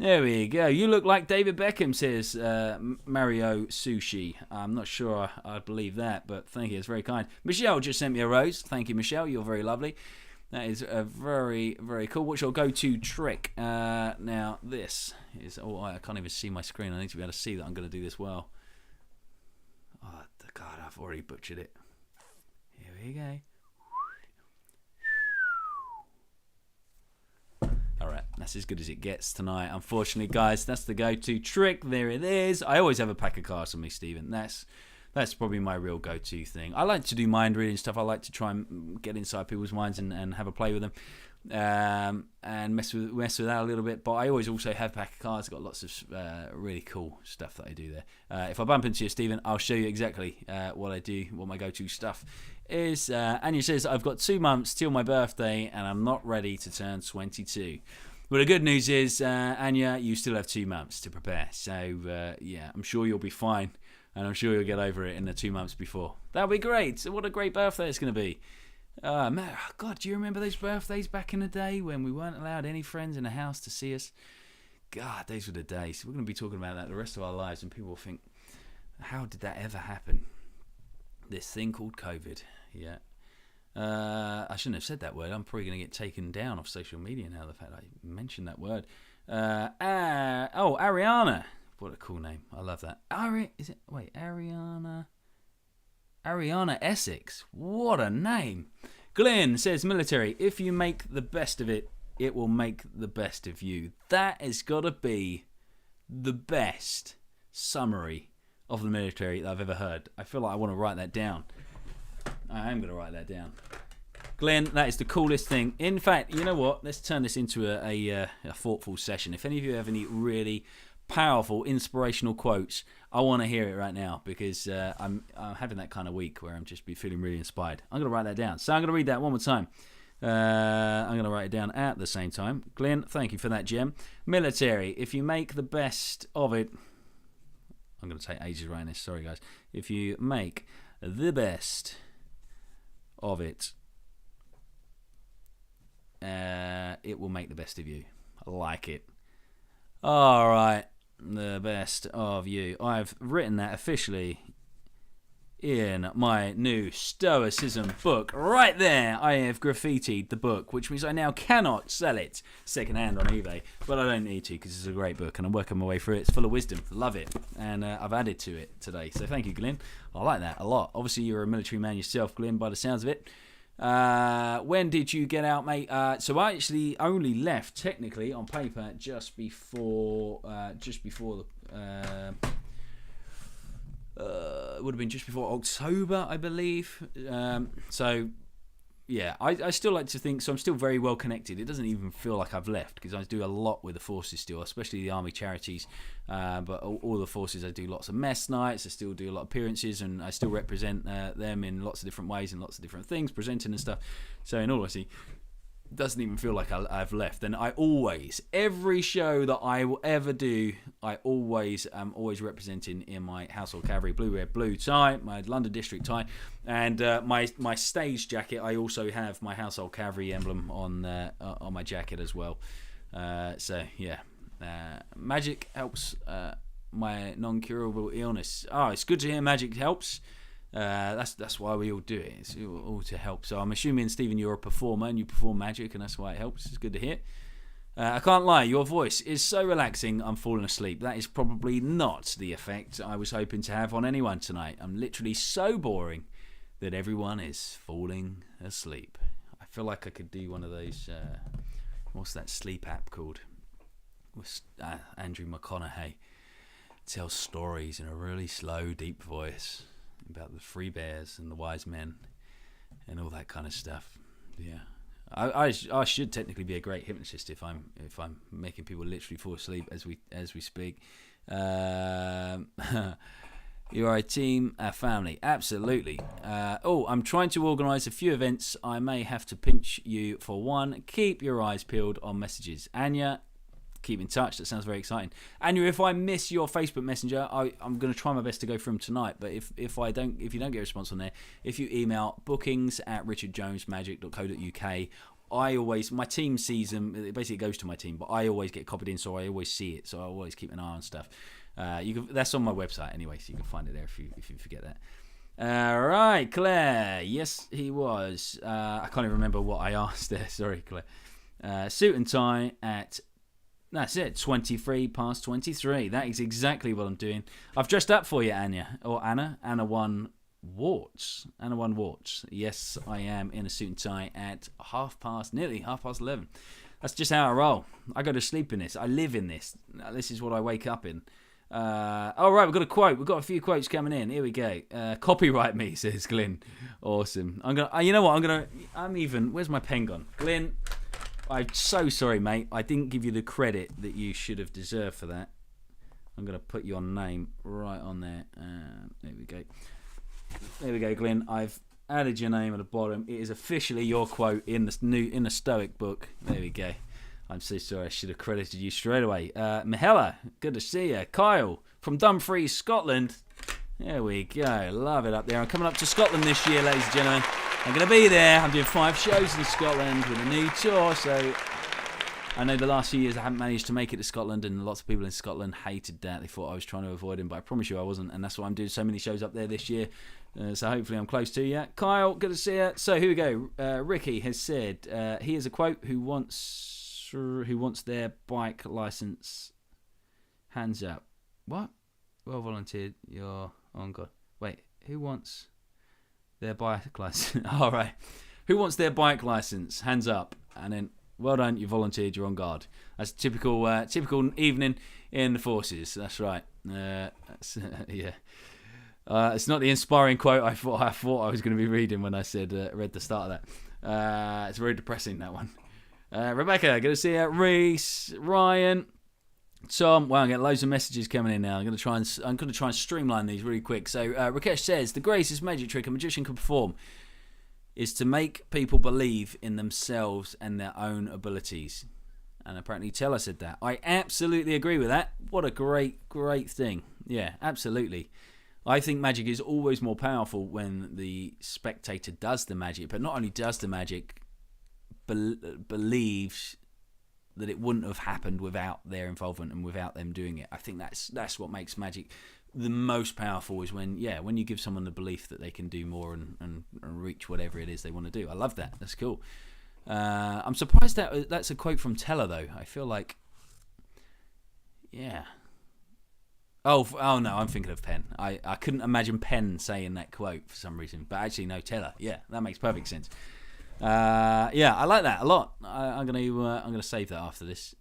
There we go. You look like David Beckham, says Mario Sushi. I'm not sure I believe that, but thank you. It's very kind. Michelle just sent me a rose. Thank you, Michelle. You're very lovely. That is very, very cool. What's your go-to trick? Now, this is... Oh, I can't even see my screen. I need to be able to see that I'm going to do this well. Oh, God, I've already butchered it. Here we go. Alright, that's as good as it gets tonight. Unfortunately, guys, that's the go-to trick. There it is. I always have a pack of cards on me, Stephen. That's probably my real go-to thing. I like to do mind reading stuff. I like to try and get inside people's minds and have a play with them. And mess with that a little bit. But I always also have a pack of cards. I've got lots of really cool stuff that I do there. If I bump into you, Stephen, I'll show you exactly what I do, what my go-to stuff is. Anya says, I've got 2 months till my birthday and I'm not ready to turn 22. Well, the good news is, Anya, you still have 2 months to prepare. So, yeah, I'm sure you'll be fine. And I'm sure you'll get over it in the 2 months before. That'll be great. What a great birthday it's going to be. Man, God, do you remember those birthdays back in the day when we weren't allowed any friends in the house to see us? God, those were the days. We're going to be talking about that the rest of our lives, and people will think, how did that ever happen? This thing called COVID. Yeah. I shouldn't have said that word. I'm probably going to get taken down off social media now, the fact I mentioned that word. Ariana. What a cool name. I love that. Ariana Essex. What a name. Glenn says, military, if you make the best of it, it will make the best of you. That has got to be the best summary of the military that I've ever heard. I feel like I want to write that down. I am going to write that down. Glenn, that is the coolest thing. In fact, you know what? Let's turn this into a thoughtful session. If any of you have any really powerful, inspirational quotes, I want to hear it right now, because I'm having that kind of week where I'm just be feeling really inspired. I'm going to write that down. So I'm going to read that one more time. I'm going to write it down at the same time. Glenn, thank you for that gem. Military, if you make the best of it... I'm going to take ages writing this. Sorry, guys. If you make the best of it, it will make the best of you. I like it. All right. The best of you. I've written that officially in my new Stoicism book. Right there, I have graffitied the book, which means I now cannot sell it secondhand on eBay. But I don't need to, because it's a great book and I'm working my way through it. It's full of wisdom. Love it. And I've added to it today. So thank you, Glenn. I like that a lot. Obviously, you're a military man yourself, Glenn, by the sounds of it. When did you get out, mate? So I actually only left, technically, on paper, just before the... it would have been just before October, I believe. So, yeah, I still like to think, so I'm still very well connected. It doesn't even feel like I've left, because I do a lot with the forces still, especially the army charities. But all the forces, I do lots of mess nights, I still do a lot of appearances, and I still represent them in lots of different ways and lots of different things, presenting and stuff. So in all honesty, doesn't even feel like I've left. And I always, every show that I will ever do, I always am representing in my Household Cavalry blue, red, blue tie, my London District tie, and my stage jacket. I also have my Household Cavalry emblem on my jacket as well. So yeah, magic helps my non-curable illness. Oh, it's good to hear magic helps. That's why we all do it. It's all to help. So I'm assuming, Stephen, you're a performer and you perform magic, and that's why it helps. It's good to hear. I can't lie, your voice is so relaxing I'm falling asleep. That is probably not the effect I was hoping to have on anyone tonight. I'm literally so boring that everyone is falling asleep. I feel like I could do one of those, what's that sleep app called? With Andrew McConaughey. Tells stories in a really slow, deep voice about the three bears and the wise men and all that kind of stuff. Yeah, I should technically be a great hypnotist if I'm making people literally fall asleep as we speak. You are a team, a family, absolutely. I'm trying to organise a few events. I may have to pinch you for one. Keep your eyes peeled on messages. Anya, keep in touch. That sounds very exciting. Anya, if I miss your Facebook Messenger, I'm going to try my best to go through them tonight. But if you don't get a response on there, if you email bookings@richardjonesmagic.co.uk, my team sees them. It basically goes to my team, but I always get copied in, so I always see it. So I always keep an eye on stuff. That's on my website anyway, so you can find it there if you forget that. Right, Claire. Yes, he was. I can't even remember what I asked there. Sorry, Claire. Suit and tie at... That's it, 23 past 23. That is exactly what I'm doing. I've dressed up for you, Anya. Or Anna. Anna won warts. Yes, I am in a suit and tie at nearly half past 11. That's just how I roll. I go to sleep in this. I live in this. This is what I wake up in. All right, we've got a quote. We've got a few quotes coming in. Here we go. Copyright me, says Glyn. Awesome. You know what? Where's my pen gone? Glyn, I'm so sorry, mate. I didn't give you the credit that you should have deserved for that. I'm going to put your name right on there. There we go. There we go, Glyn. I've added your name at the bottom. It is officially your quote in the Stoic book. There we go. I'm so sorry. I should have credited you straight away. Mihela, good to see you. Kyle from Dumfries, Scotland. There we go. Love it up there. I'm coming up to Scotland this year, ladies and gentlemen. I'm going to be there. I'm doing 5 shows in Scotland with a new tour. So I know the last few years I haven't managed to make it to Scotland, and lots of people in Scotland hated that. They thought I was trying to avoid him, but I promise you I wasn't. And that's why I'm doing so many shows up there this year. So hopefully I'm close to you. Kyle, good to see you. So here we go. Ricky has said, here's a quote. Who wants their bike license? Hands up. What? Well volunteered. You're on God. Wait, who wants their bike license? All right. Who wants their bike license? Hands up. And then, well done, you volunteered. You're on guard. That's a typical evening in the forces. That's right. Yeah. It's not the inspiring quote I thought I was going to be reading when I said read the start of that. It's very depressing, that one. Rebecca, good to see you. Reese, Ryan, Tom. Wow, I'm getting loads of messages coming in now. I'm going to try and streamline these really quick. So Rakesh says the greatest magic trick a magician can perform is to make people believe in themselves and their own abilities. And apparently Teller said that. I absolutely agree with that. What a great thing. Yeah, absolutely. I think magic is always more powerful when the spectator does the magic, but not only does the magic, believes that it wouldn't have happened without their involvement and without them doing it. I think that's what makes magic the most powerful, is when you give someone the belief that they can do more and reach whatever it is they want to do. I love that. That's cool. I'm surprised that's a quote from Teller, though. I feel like, yeah. Oh no, I'm thinking of Penn. I couldn't imagine Penn saying that quote for some reason, but actually no, Teller. Yeah, that makes perfect sense. Yeah, I like that a lot. I'm gonna save that after this.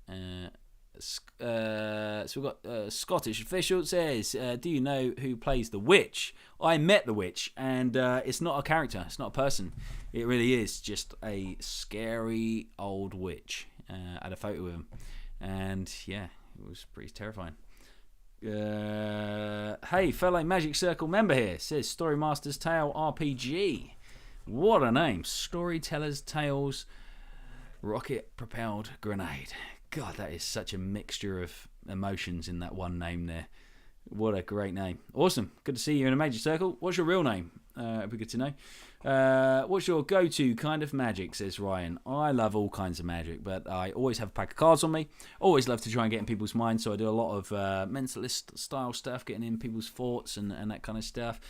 So we've got Scottish official says, do you know who plays the witch? I met the witch, and it's not a character, it's not a person. It really is just a scary old witch. I had a photo of him, and yeah, it was pretty terrifying. Hey, fellow Magic Circle member here, says Storymaster's Tale RPG. What a name. Storyteller's Tales Rocket Propelled Grenade. God, that is such a mixture of emotions in that one name there. What a great name. Awesome. Good to see you in a Magic Circle. What's your real name? It'd be good to know. What's your go-to kind of magic, says Ryan. I love all kinds of magic, but I always have a pack of cards on me. Always love to try and get in people's minds, so I do a lot of mentalist style stuff, getting in people's thoughts and that kind of stuff.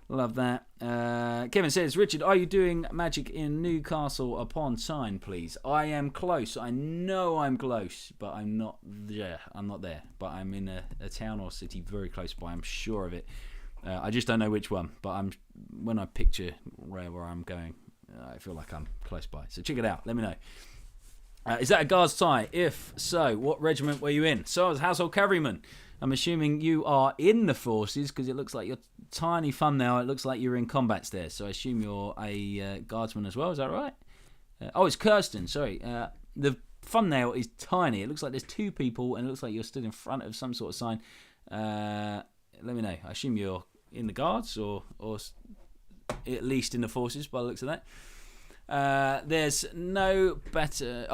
Love that. Kevin says, Richard, are you doing magic in Newcastle upon Tyne, please? I am close. I know I'm close, but I'm not there. But I'm in a town or city very close by. I'm sure of it. I just don't know which one. But when I picture where I'm going, I feel like I'm close by. So check it out. Let me know. Is that a guard's tie? If so, what regiment were you in? So I was Household Cavalryman. I'm assuming you are in the forces because it looks like your tiny thumbnail. It looks like you're in combats there. So I assume you're a guardsman as well. Is that right? It's Kirsten. Sorry. The thumbnail is tiny. It looks like there's two people and it looks like you're stood in front of some sort of sign. Let me know. I assume you're in the guards or at least in the forces by the looks of that. There's no better.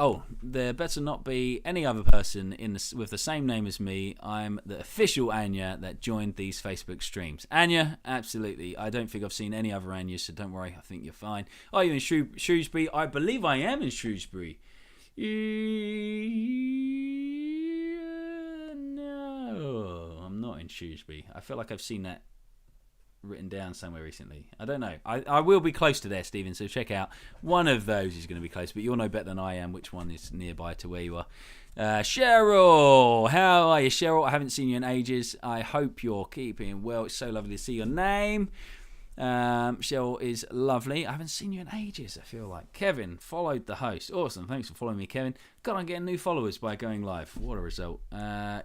There better not be any other person with the same name as me. I'm the official Anya that joined these Facebook streams. Anya, absolutely. I don't think I've seen any other Anyas, so don't worry. I think you're fine. Are you in Shrewsbury? I believe I am in Shrewsbury. No, I'm not in Shrewsbury. I feel like I've seen that written down somewhere recently. I don't know. I will be close to there, Stephen, so check out. One of those is going to be close, but you'll know better than I am which one is nearby to where you are. Cheryl, how are you, Cheryl? I haven't seen you in ages. I hope you're keeping well. It's so lovely to see your name. Cheryl is lovely. I haven't seen you in ages, I feel like. Kevin followed the host. Awesome. Thanks for following me, Kevin. God, I'm getting new followers by going live. What a result.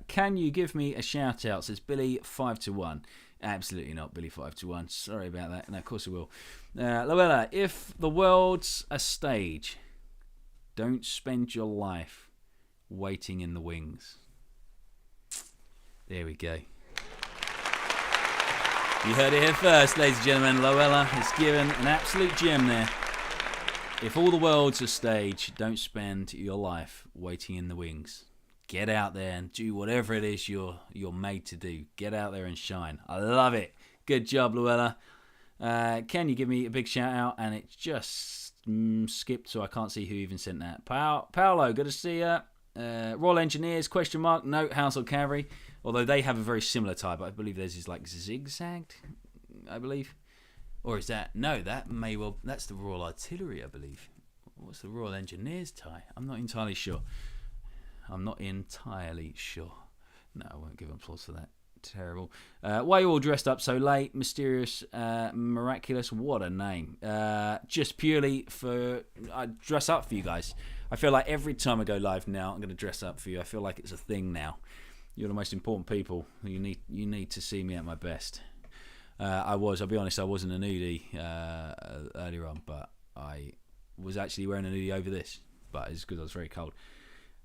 Can you give me a shout out? Says Billy 5-1. Absolutely not, Billy 5-1. Sorry about that. No, of course I will. Luella, if the world's a stage, don't spend your life waiting in the wings. There we go. You heard it here first, ladies and gentlemen. Luella has given an absolute gem there. If all the world's a stage, don't spend your life waiting in the wings. Get out there and do whatever it is you're made to do. Get out there and shine. I love it. Good job, Luella. Can you give me a big shout out? And it just skipped, so I can't see who even sent that. Paolo, good to see you. Royal Engineers, ? Note Household Cavalry. Although they have a very similar type. I believe theirs is like zigzagged, I believe. Or is that? No, that may well... That's the Royal Artillery, I believe. What's the Royal Engineers tie? I'm not entirely sure. No, I won't give applause for that. Terrible. Why are you all dressed up so late? Mysterious, miraculous. What a name. Just purely for... I dress up for you guys. I feel like every time I go live now, I'm going to dress up for you. I feel like it's a thing now. You're the most important people. You need to see me at my best. I'll be honest, I wasn't a nudie earlier on, but I was actually wearing a nudie over this. But it's because I was very cold.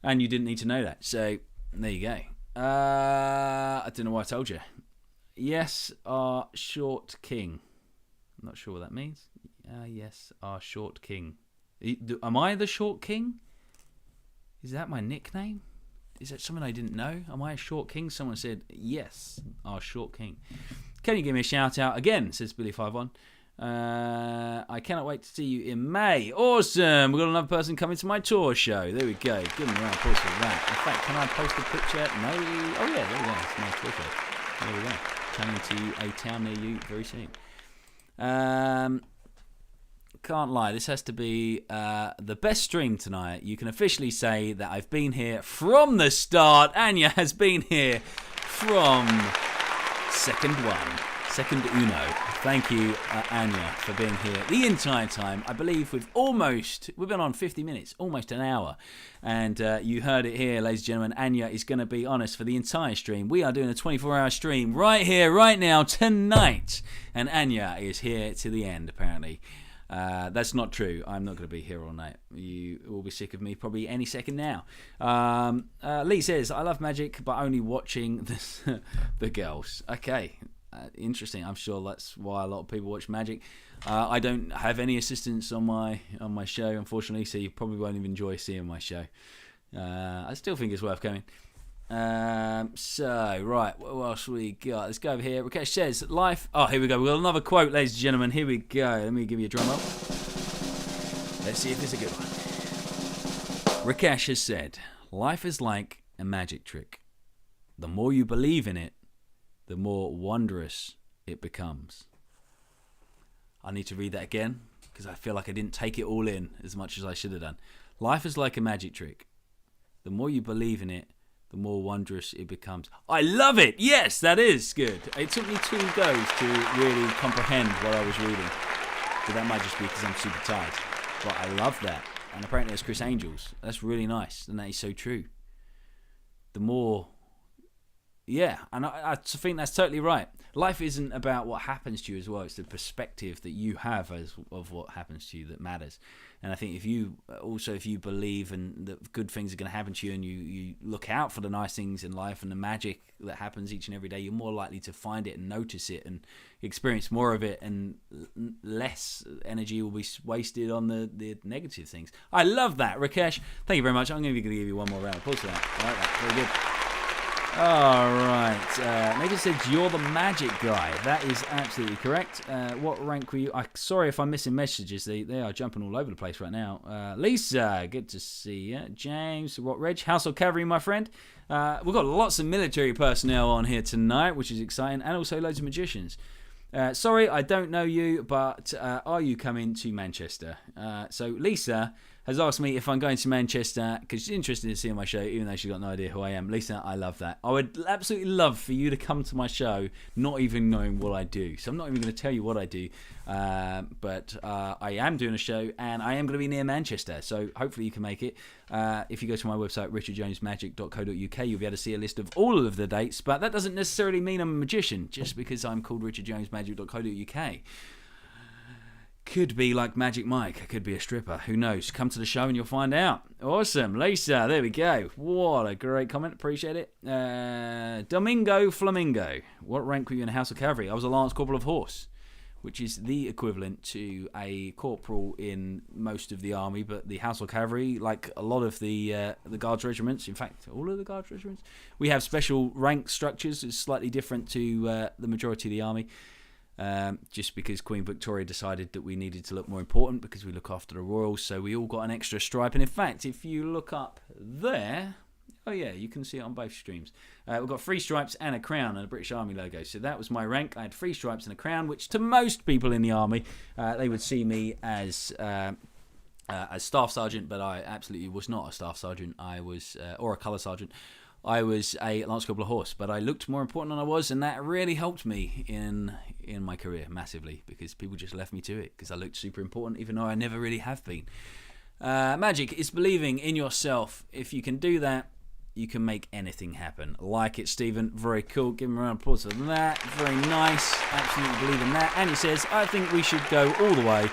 And you didn't need to know that. So, there you go. I don't know why I told you. Yes, our short king. I'm not sure what that means. Yes, our short king. Am I the short king? Is that my nickname? Is that something I didn't know? Am I a short king? Someone said, yes, our short king. Can you give me a shout out again, says Billy51. I cannot wait to see you in May. Awesome. We've got another person coming to my tour show. There we go. Give me a round of applause for that. In fact, can I post a picture? No. Oh, yeah, there we go. It's my tour show. There we go. Coming to a town near you very soon. Can't lie, this has to be the best stream tonight. You can officially say that I've been here from the start. Anya has been here from second uno. Thank you, Anya, for being here the entire time. I believe we've been on 50 minutes, almost an hour. And you heard it here, ladies and gentlemen. Anya is going to be on us for the entire stream. We are doing a 24-hour stream right here, right now, tonight. And Anya is here to the end, apparently. That's not true. I'm not going to be here all night. You will be sick of me probably any second now. Lee says, I love Magic, but only watching the girls. Okay, interesting. I'm sure that's why a lot of people watch Magic. I don't have any assistants on my show, unfortunately, so you probably won't even enjoy seeing my show. I still think it's worth coming. So, right, what else we got? Let's go over here. Rakesh says, life... Oh, here we go. We've got another quote, ladies and gentlemen. Here we go. Let me give you a drum roll. Let's see if it's a good one. Rakesh has said, life is like a magic trick. The more you believe in it, the more wondrous it becomes. I need to read that again, because I feel like I didn't take it all in as much as I should have done. Life is like a magic trick. The more you believe in it, the more wondrous it becomes. I love it! Yes, that is good. It took me 2 goes to really comprehend what I was reading. But that might just be because I'm super tired. But I love that. And apparently it's Chris Angels. That's really nice. And that is so true. The more... Yeah, and I think that's totally right. Life isn't about what happens to you as well. It's the perspective that you have of what happens to you that matters. And I think if you believe and that good things are going to happen to you, and you look out for the nice things in life and the magic that happens each and every day, you're more likely to find it and notice it and experience more of it, and less energy will be wasted on the negative things. I love that, Rakesh. Thank you very much. I'm going to give you one more round of applause for that. I like that. Very good. All right. Megan said you're the magic guy. That is absolutely correct. What rank were you? Sorry if I'm missing messages. They are jumping all over the place right now. Lisa, good to see you. James, what Reg? Household Cavalry, my friend. We've got lots of military personnel on here tonight, which is exciting, and also loads of magicians. Sorry, I don't know you, but are you coming to Manchester? So Lisa has asked me if I'm going to Manchester because she's interested in seeing my show, even though she's got no idea who I am. Lisa, I love that. I would absolutely love for you to come to my show, not even knowing what I do. So I'm not even going to tell you what I do, but I am doing a show, and I am going to be near Manchester. So hopefully you can make it. If you go to my website, richardjonesmagic.co.uk, you'll be able to see a list of all of the dates. But that doesn't necessarily mean I'm a magician, just because I'm called richardjonesmagic.co.uk. Could be like Magic Mike. I could be a stripper. Who knows? Come to the show and you'll find out. Awesome. Lisa, there we go. What a great comment. Appreciate it. Domingo Flamingo. What rank were you in House of Cavalry? I was a Lance Corporal of Horse, which is the equivalent to a corporal in most of the army, but the House of Cavalry, like a lot of the Guards regiments, in fact, all of the Guards regiments, we have special rank structures. It's slightly different to the majority of the army. Just because Queen Victoria decided that we needed to look more important because we look after the royals, so we all got an extra stripe. And in fact, if you look up there, oh yeah, you can see it on both streams. We've got 3 stripes and a crown and a British Army logo. So that was my rank. I had 3 stripes and a crown, which to most people in the army, they would see me as staff sergeant, but I absolutely was not a staff sergeant. I was, or a colour sergeant. I was a Lance Corporal of Horse, but I looked more important than I was, and that really helped me in my career massively because people just left me to it because I looked super important, even though I never really have been. Magic is believing in yourself. If you can do that, you can make anything happen. Like it, Stephen. Very cool. Give him a round of applause for that. Very nice. Absolutely believe in that. And he says, I think we should go all the way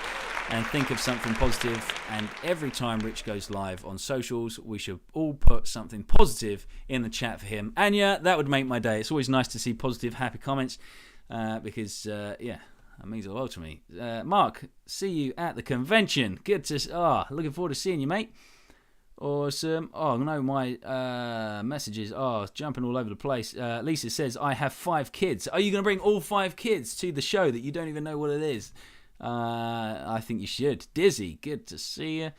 and think of something positive. And every time Rich goes live on socials, we should all put something positive in the chat for him. And yeah, that would make my day. It's always nice to see positive, happy comments because, that means a lot to me. Mark, see you at the convention. Good to... looking forward to seeing you, mate. Awesome. Oh, no, my messages are jumping all over the place. Lisa says, I have 5 kids. Are you going to bring all 5 kids to the show that you don't even know what it is? I think you should. Dizzy, good to see you.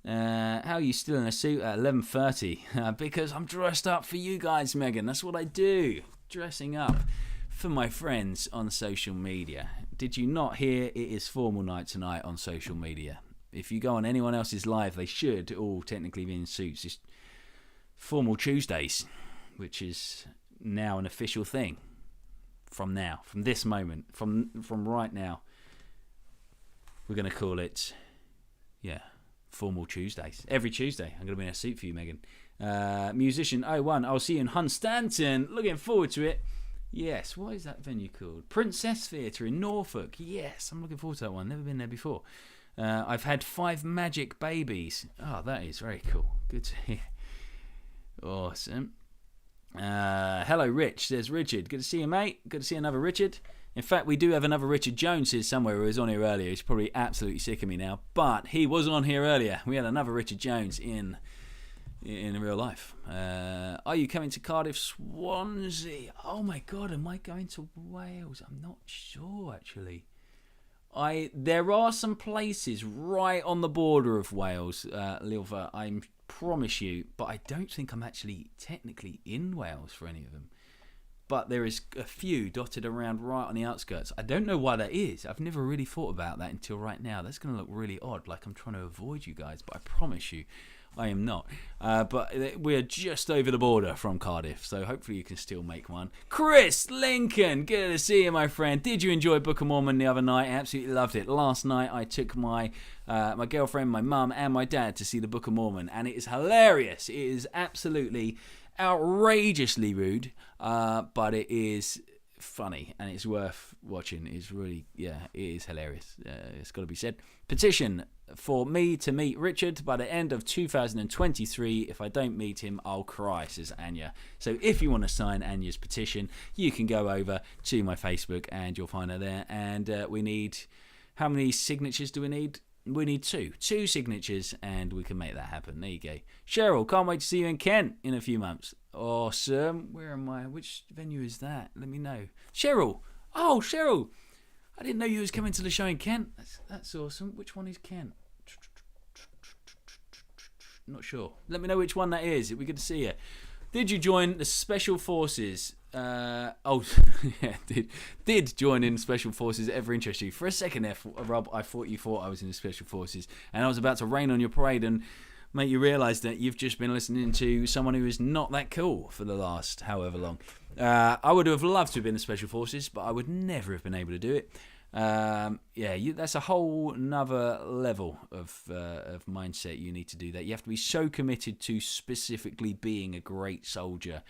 How are you still in a suit at 11:30? Because I'm dressed up for you guys, Megan. That's what I do. Dressing up for my friends on social media. Did you not hear it is formal night tonight on social media? If you go on anyone else's live, they should all technically be in suits. It's Formal Tuesdays, which is now an official thing. From this moment, from right now, we're going to call it, Formal Tuesdays. Every Tuesday, I'm going to be in a suit for you, Megan. Musician 01, I'll see you in Hunstanton. Looking forward to it. Yes, what is that venue called? Princess Theatre in Norfolk. Yes, I'm looking forward to that one. Never been there before. I've had 5 magic babies. Oh, that is very cool. Good to hear. Awesome. Hello, Rich. There's Richard. Good to see you, mate. Good to see another Richard. In fact, we do have another Richard Jones here somewhere who was on here earlier. He's probably absolutely sick of me now, but he was on here earlier. We had another Richard Jones in real life. Are you coming to Cardiff, Swansea? Oh my God, am I going to Wales? I'm not sure, actually. There are some places right on the border of Wales, Lilva, I promise you, but I don't think I'm actually technically in Wales for any of them. But there is a few dotted around right on the outskirts. I don't know why that is. I've never really thought about that until right now. That's going to look really odd, like I'm trying to avoid you guys, but I promise you, I am not. But we're just over the border from Cardiff, so hopefully you can still make one. Chris Lincoln, good to see you, my friend. Did you enjoy Book of Mormon the other night? I absolutely loved it. Last night I took my girlfriend, my mum, and my dad to see the Book of Mormon, and it is hilarious. It is absolutely outrageously rude, but it is funny and it's worth watching. It's really, it is hilarious. It's got to be said. Petition for me to meet Richard by the end of 2023. If I don't meet him, I'll cry, says Anya. So if you want to sign Anya's petition, you can go over to my Facebook and you'll find her there. And we need, how many signatures do we need? We need 2 signatures and we can make that happen. There you go. Cheryl, can't wait to see you in Kent in a few months. Awesome. Where am I? Which venue is that? Let me know. Cheryl. Oh, Cheryl. I didn't know you was coming to the show in Kent. That's awesome. Which one is Kent? Not sure. Let me know which one that is. It'd be good to see you. Did you join the Special Forces? Did join in Special Forces ever interest you? For a second there, Rob, I thought you thought I was in the Special Forces, and I was about to rain on your parade and make you realise that you've just been listening to someone who is not that cool for the last however long. I would have loved to have been in the Special Forces, but I would never have been able to do it. That's a whole nother level of mindset. You need to do that. You have to be so committed to specifically being a great soldier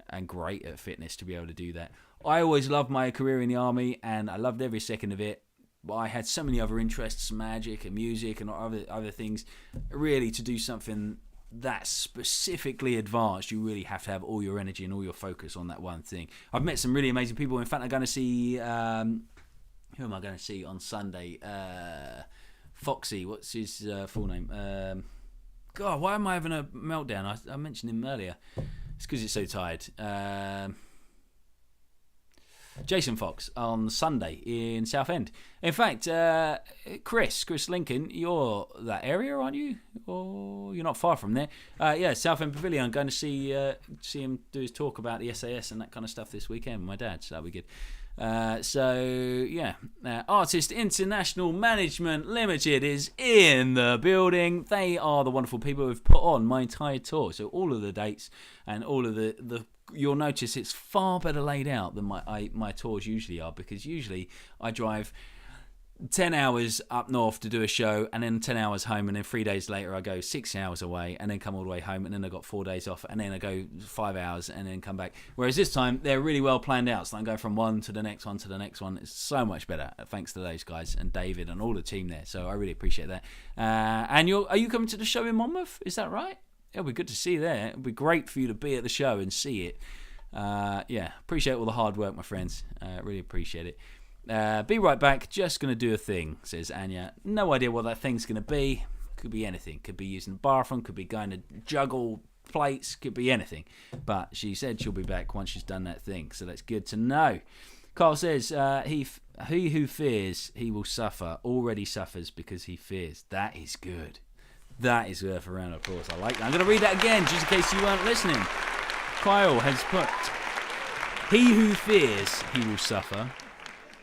and great at fitness to be able to do that. I always loved my career in the army and I loved every second of it, but I had so many other interests, magic and music and other things. Really, to do something that specifically advanced, you really have to have all your energy and all your focus on that one thing. I've met some really amazing people. In fact, I'm going to see who am I going to see on Sunday? Foxy, what's his full name? God, why am I having a meltdown? I mentioned him earlier. It's because it's so tired. Jason Fox on Sunday in Southend. In fact, Chris Lincoln, you're that area, aren't you? Or you're not far from there. Southend Pavilion. I'm going to see him do his talk about the SAS and that kind of stuff this weekend with my dad, so that'll be good. Artist International Management Limited is in the building. They are the wonderful people who've put on my entire tour. So all of the dates and all of the you'll notice it's far better laid out than my tours usually are, because usually I drive 10 hours up north to do a show, and then 10 hours home, and then 3 days later I go 6 hours away, and then come all the way home, and then I got 4 days off, and then I go 5 hours, and then come back. Whereas this time they're really well planned out, so I go from one to the next one to the next one. It's so much better, thanks to those guys and David and all the team there. So I really appreciate that. And are you coming to the show in Monmouth? Is that right? It'll be good to see you there. It'll be great for you to be at the show and see it. Appreciate all the hard work, my friends. Really appreciate it. Be right back. Just going to do a thing, says Anya. No idea what that thing's going to be. Could be anything. Could be using the bathroom. Could be going to juggle plates. Could be anything. But she said she'll be back once she's done that thing. So that's good to know. Carl says, he who fears, he will suffer. Already suffers because he fears. That is good. That is worth a round of applause. I like that. I'm going to read that again, just in case you weren't listening. Kyle has put, he who fears, he will suffer.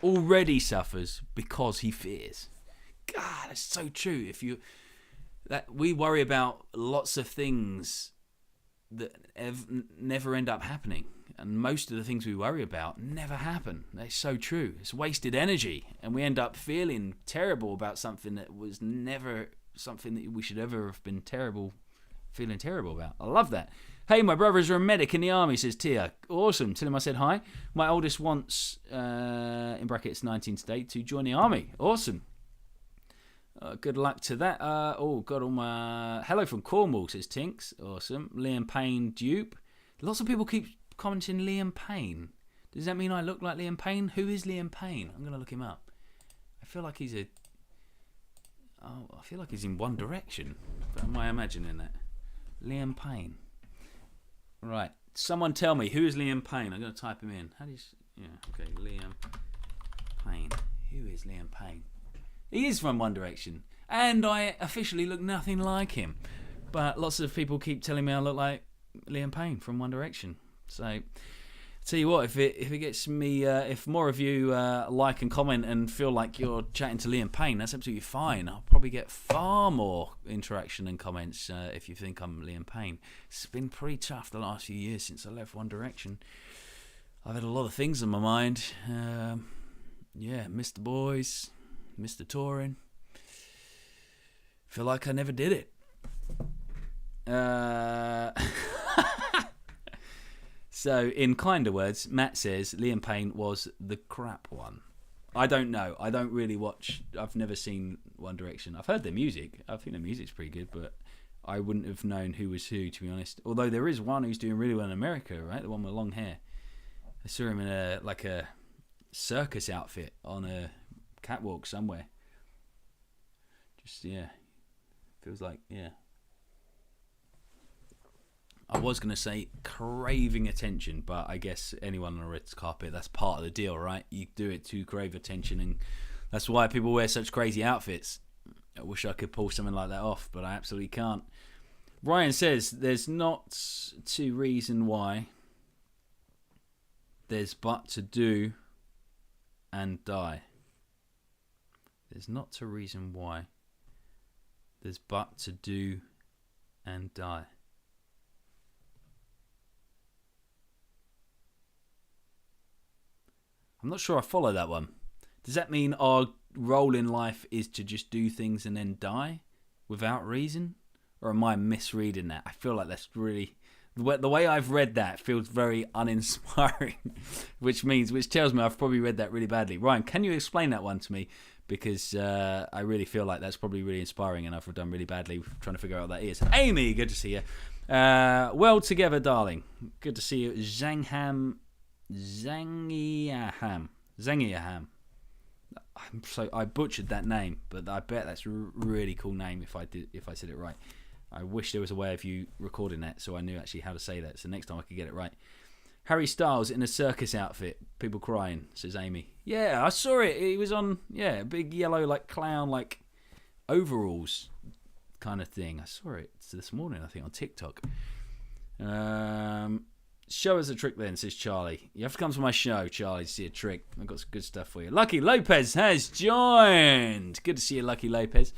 Already suffers because he fears. God, that's so true. We worry about lots of things that never end up happening, and most of the things we worry about never happen. That's so true. It's wasted energy, and we end up feeling terrible about something that was never something that we should ever have been feeling terrible about. I love that. Hey, my brothers are a medic in the army, says Tia. Awesome. Tell him I said hi. My oldest wants, in brackets 19 today, to join the army. Awesome. Good luck to that. Hello from Cornwall, says Tinks. Awesome. Liam Payne dupe. Lots of people keep commenting Liam Payne. Does that mean I look like Liam Payne? Who is Liam Payne? I'm going to look him up. I feel like he's in One Direction. But am I imagining that? Liam Payne. Right. Someone tell me, who is Liam Payne? I'm going to type him in. Liam Payne. Who is Liam Payne? He is from One Direction. And I officially look nothing like him. But lots of people keep telling me I look like Liam Payne from One Direction. So, tell you what, if it gets me, if more of you like and comment and feel like you're chatting to Liam Payne, that's absolutely fine. I'll probably get far more interaction and comments if you think I'm Liam Payne. It's been pretty tough the last few years since I left One Direction. I've had a lot of things on my mind. Missed the boys, missed the touring. Feel like I never did it. So, in kinder words, Matt says Liam Payne was the crap one. I don't know. I don't really watch. I've never seen One Direction. I've heard their music. I think their music's pretty good, but I wouldn't have known who was who, to be honest. Although there is one who's doing really well in America, right? The one with long hair. I saw him in a circus outfit on a catwalk somewhere. Feels like, I was going to say craving attention, but I guess anyone on a red carpet, that's part of the deal, right? You do it to crave attention, and that's why people wear such crazy outfits. I wish I could pull something like that off, but I absolutely can't. Ryan says, there's not to reason why, there's but to do and die. There's not to reason why, there's but to do and die. I'm not sure I follow that one. Does that mean our role in life is to just do things and then die without reason? Or am I misreading that? I feel like that's really... The way I've read that feels very uninspiring, which tells me I've probably read that really badly. Ryan, can you explain that one to me? Because I really feel like that's probably really inspiring, and I've done really badly trying to figure out what that is. Amy, good to see you. Well together, darling. Good to see you. Zangiaham. I butchered that name, but I bet that's a really cool name if I said it right. I wish there was a way of you recording that so I knew actually how to say that, so next time I could get it right. Harry Styles in a circus outfit, people crying, says Amy. Yeah, I saw it. He was on big yellow clown overalls kind of thing. I saw it this morning, I think, on TikTok. Show us a trick then, says Charlie. You have to come to my show, Charlie, to see a trick. I've got some good stuff for you. Lucky Lopez has joined. Good to see you, Lucky Lopez.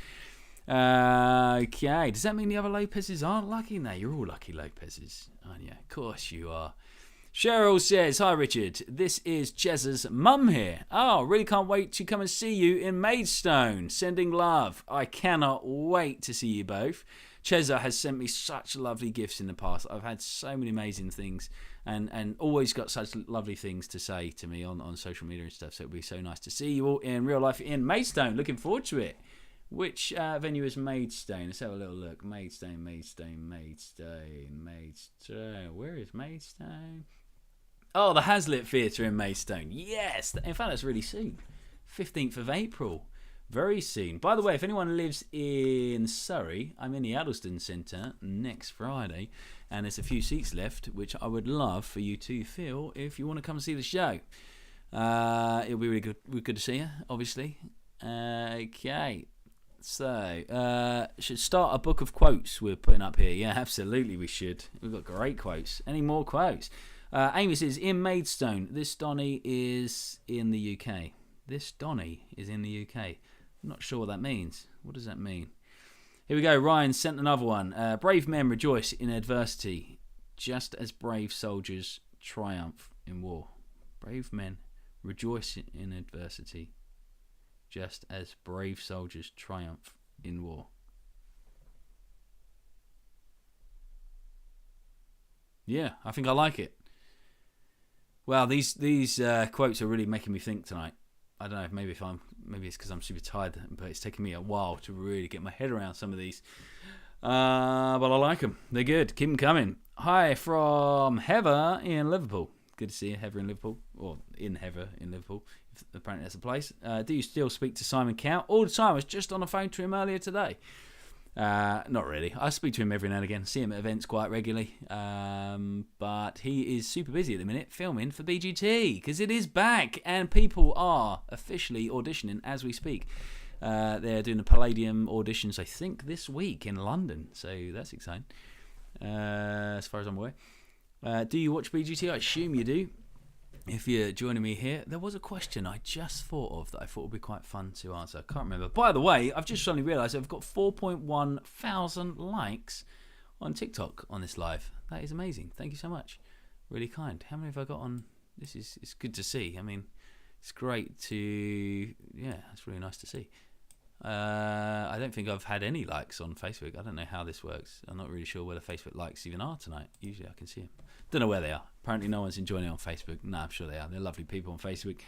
Okay, does that mean the other Lopezes aren't lucky? No, you're all Lucky Lopezes, aren't you? Of course you are. Cheryl says, hi Richard, this is Chez's mum here. Oh, really can't wait to come and see you in Maidstone. Sending love. I cannot wait to see you both. Cheza has sent me such lovely gifts in the past. I've had so many amazing things and always got such lovely things to say to me on social media and stuff. So it'll be so nice to see you all in real life in Maidstone. Looking forward to it. Which venue is Maidstone? Let's have a little look. Maidstone. Where is Maidstone? Oh, the Hazlitt Theatre in Maidstone. Yes. In fact, that's really soon. 15th of April. Very soon. By the way, if anyone lives in Surrey, I'm in the Addlestone Centre next Friday, and there's a few seats left, which I would love for you to fill if you want to come and see the show. It'll be really good. We're good to see you, obviously. Okay. So, should start a book of quotes we're putting up here. Yeah, absolutely we should. We've got great quotes. Any more quotes? Amy says, in Maidstone, this Donny is in the UK. This Donny is in the UK. I'm not sure what that means. What does that mean? Here we go. Ryan sent another one. Brave men rejoice in adversity, just as brave soldiers triumph in war. Brave men rejoice in adversity, just as brave soldiers triumph in war. Yeah, I think I like it. Wow, these quotes are really making me think tonight. I don't know, maybe it's because I'm super tired, but it's taking me a while to really get my head around some of these. But I like them. They're good. Keep them coming. Hi from Heather in Liverpool. Good to see you, Heather in Liverpool, or in Heather in Liverpool. Apparently that's a place. Do you still speak to Simon Cowell? All the time. I was just on the phone to him earlier today. Not really. I speak to him every now and again. See him at events quite regularly. But he is super busy at the minute filming for BGT because it is back and people are officially auditioning as we speak. They're doing the Palladium auditions, I think, this week in London. So that's exciting. As far as I'm aware. Do you watch BGT? I assume you do. If you're joining me here, there was a question I just thought of that I thought would be quite fun to answer. I can't remember. By the way, I've just suddenly realised I've got 4.1 thousand likes on TikTok on this live. That is amazing. Thank you so much. Really kind. How many have I got on? It's good to see. I mean, it's great to... Yeah, it's really nice to see. I don't think I've had any likes on Facebook. I don't know how this works. I'm not really sure where the Facebook likes even are tonight. Usually I can see them. Don't know where they are. Apparently no one's enjoying it on Facebook. No, I'm sure they are. They're lovely people on Facebook.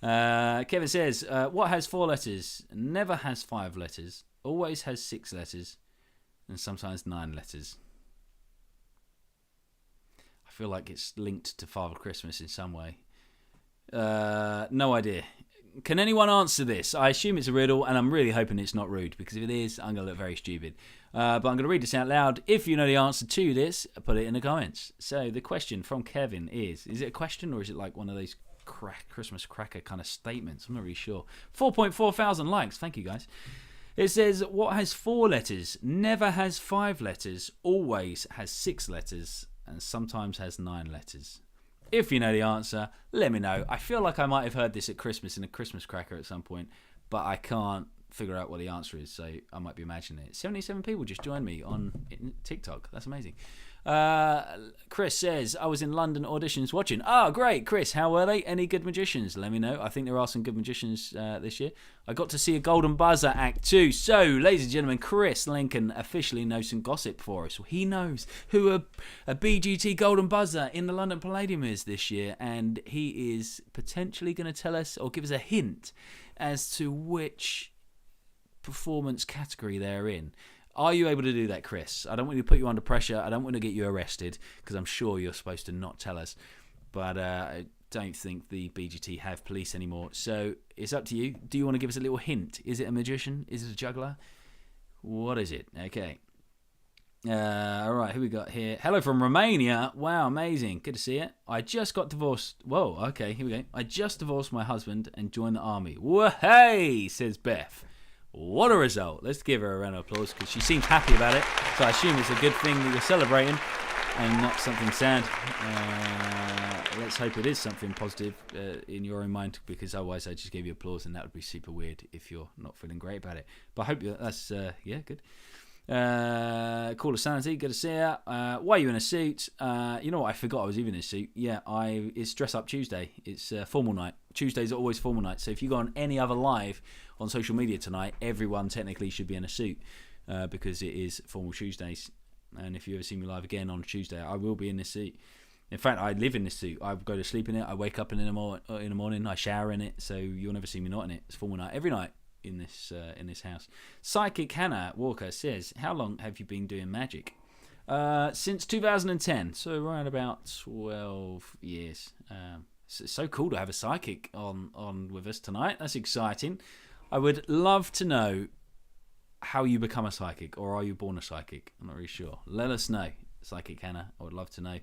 Kevin says, what has 4 letters? Never has 5 letters. Always has 6 letters. And sometimes 9 letters. I feel like it's linked to Father Christmas in some way. No idea. Can anyone answer this? I assume it's a riddle, and I'm really hoping it's not rude, because if it is, I'm going to look very stupid. But I'm going to read this out loud. If you know the answer to this, put it in the comments. So the question from Kevin is it a question, or is it like one of those Christmas cracker kind of statements? I'm not really sure. 4.4 thousand likes. Thank you, guys. It says, what has 4 letters, never has 5 letters, always has 6 letters, and sometimes has 9 letters? If you know the answer, let me know. I feel like I might have heard this at Christmas in a Christmas cracker at some point, but I can't figure out what the answer is, so I might be imagining it. 77 people just joined me on TikTok. That's amazing. Chris says, I was in London auditions watching. Oh, great. Chris, how were they? Any good magicians? Let me know. I think there are some good magicians this year. I got to see a Golden Buzzer act too. So, ladies and gentlemen, Chris Lincoln officially knows some gossip for us. He knows who a BGT Golden Buzzer in the London Palladium is this year, and he is potentially going to tell us or give us a hint as to which performance category they're in. Are you able to do that, Chris? I don't want to put you under pressure. I don't want to get you arrested, because I'm sure you're supposed to not tell us. But I don't think the BGT have police anymore. So it's up to you. Do you want to give us a little hint? Is it a magician? Is it a juggler? What is it? Okay. All right, who we got here? Hello from Romania. Wow, amazing. Good to see you. I just got divorced. Whoa, okay, here we go. I just divorced my husband and joined the army. Whoa, hey, says Beth. What a result. Let's give her a round of applause, because she seems happy about it. So I assume it's a good thing that you're celebrating and not something sad. Let's hope it is something positive in your own mind, because otherwise I just gave you applause and that would be super weird if you're not feeling great about it. But I hope that's, yeah, good. Call of Sanity, good to see you. Why are you in a suit? You know what? I forgot I was even in a suit. Yeah, it's Dress Up Tuesday. It's formal night. Tuesdays are always formal night. So if you go on any other live on social media tonight, everyone technically should be in a suit because it is formal Tuesdays. And if you ever see me live again on Tuesday, I will be in this suit. In fact, I live in this suit. I go to sleep in it. I wake up in the morning. I shower in it. So you'll never see me not in it. It's formal night every night in this house. Psychic Hannah Walker says, "How long have you been doing magic?" Since 2010. So around about 12 years. It's so cool to have a psychic on with us tonight. That's exciting. I would love to know how you become a psychic, or are you born a psychic? I'm not really sure. Let us know, Psychic Hannah. I would love to know.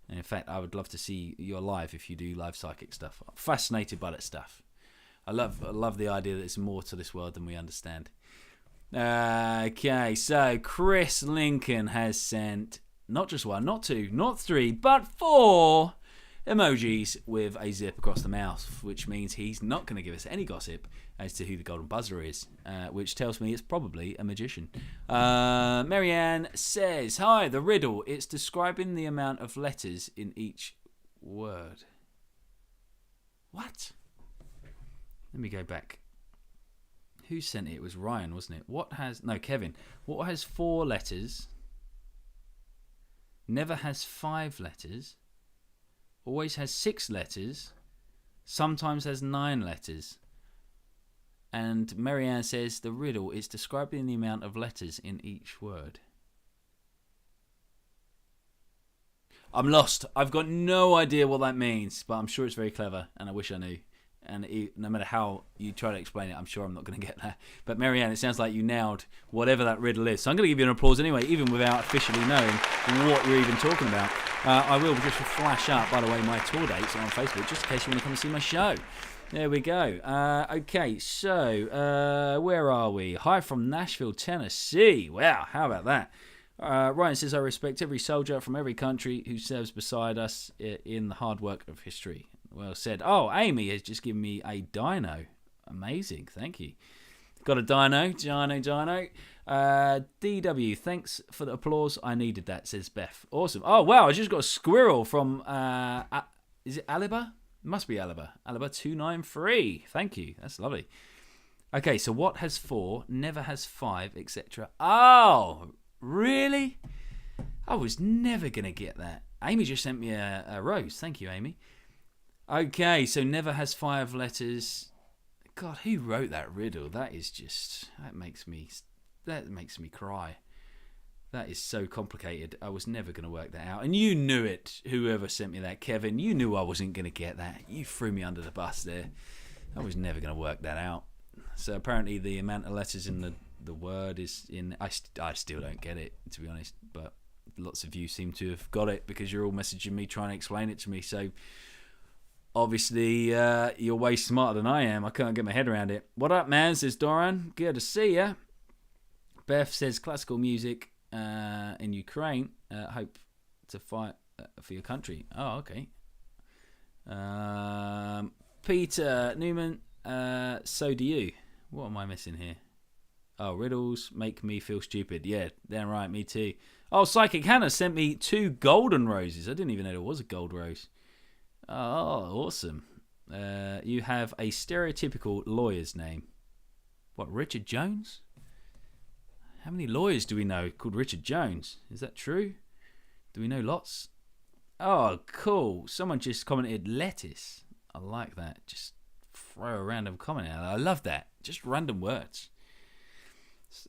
And in fact, I would love to see your live if you do live psychic stuff. I'm fascinated by that stuff. I love the idea that there's more to this world than we understand. Okay, so Chris Lincoln has sent not just one, not two, not three, but 4 emojis with a zip across the mouth, which means he's not going to give us any gossip as to who the golden buzzer is, which tells me it's probably a magician. Marianne says, "Hi, the riddle. It's describing the amount of letters in each word." What? Let me go back. Who sent it? It was Ryan, wasn't it? Kevin. What has 4 letters? Never has 5 letters. Always has 6 letters. Sometimes has 9 letters. And Marianne says the riddle is describing the amount of letters in each word. I'm lost. I've got no idea what that means, but I'm sure it's very clever, and I wish I knew. And no matter how you try to explain it, I'm sure I'm not going to get that. But Marianne, it sounds like you nailed whatever that riddle is. So I'm going to give you an applause anyway, even without officially knowing what you're even talking about. I will just flash up, by the way, my tour dates on Facebook, just in case you want to come and see my show. There we go. Okay, so where are we? Hi from Nashville, Tennessee. Wow, how about that? Ryan says, "I respect every soldier from every country who serves beside us in the hard work of history." Well said. Oh, Amy has just given me a dino. Amazing, thank you. Got a dino. DW, thanks for the applause. I needed that, says Beth. Awesome. Oh, wow, I just got a squirrel from, is it Aliba? It must be Aliba. Aliba 293. Thank you. That's lovely. Okay, so what has 4, never has 5, etc. Oh, really? I was never going to get that. Amy just sent me a rose. Thank you, Amy. Okay, so never has 5 letters. God, who wrote that riddle? That makes me cry. That is so complicated. I was never going to work that out. And you knew it, whoever sent me that, Kevin. You knew I wasn't going to get that. You threw me under the bus there. I was never going to work that out. So apparently the amount of letters in the word is in... I still don't get it, to be honest. But lots of you seem to have got it because you're all messaging me trying to explain it to me. So... obviously, you're way smarter than I am. I can't get my head around it. What up, man? Says Doran. Good to see ya. Beth says classical music in Ukraine. Hope to fight for your country. Oh, okay. Peter Newman. So do you. What am I missing here? Oh, riddles make me feel stupid. Yeah, damn right. Me too. Oh, Psychic Hannah sent me 2 golden roses. I didn't even know there was a gold rose. Oh, awesome. You have a stereotypical lawyer's name. What, Richard Jones? How many lawyers do we know called Richard Jones? Is that true? Do we know lots? Oh, cool. Someone just commented lettuce. I like that. Just throw a random comment out. I love that. Just random words.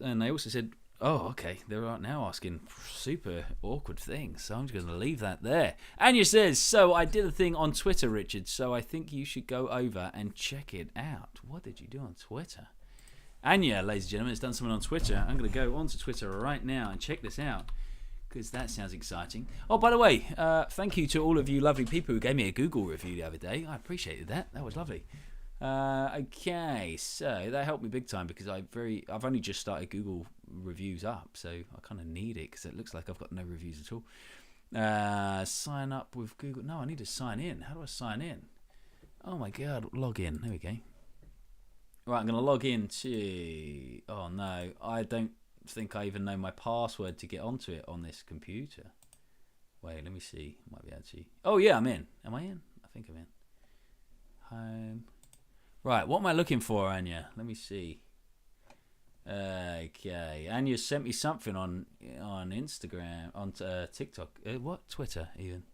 And they also said, oh, okay, they're right now asking super awkward things, so I'm just going to leave that there. Anya says, so I did a thing on Twitter, Richard, so I think you should go over and check it out. What did you do on Twitter? Anya, ladies and gentlemen, has done something on Twitter. I'm going to go onto Twitter right now and check this out, because that sounds exciting. Oh, by the way, thank you to all of you lovely people who gave me a Google review the other day. I appreciated that. That was lovely. Okay, so that helped me big time because I've only just started Google reviews up, so I kind of need it because it looks like I've got no reviews at all. Sign up with Google. No, I need to sign in. How do I sign in? Oh my god, log in. There we go. Right, I'm going to log in to... Oh no, I don't think I even know my password to get onto it on this computer. Wait, let me see. Might be able to. Oh yeah, I'm in. Am I in? I think I'm in. Home. Right, what am I looking for, Anya? Let me see. Okay, Anya sent me something on Instagram, on TikTok. What? Twitter, even.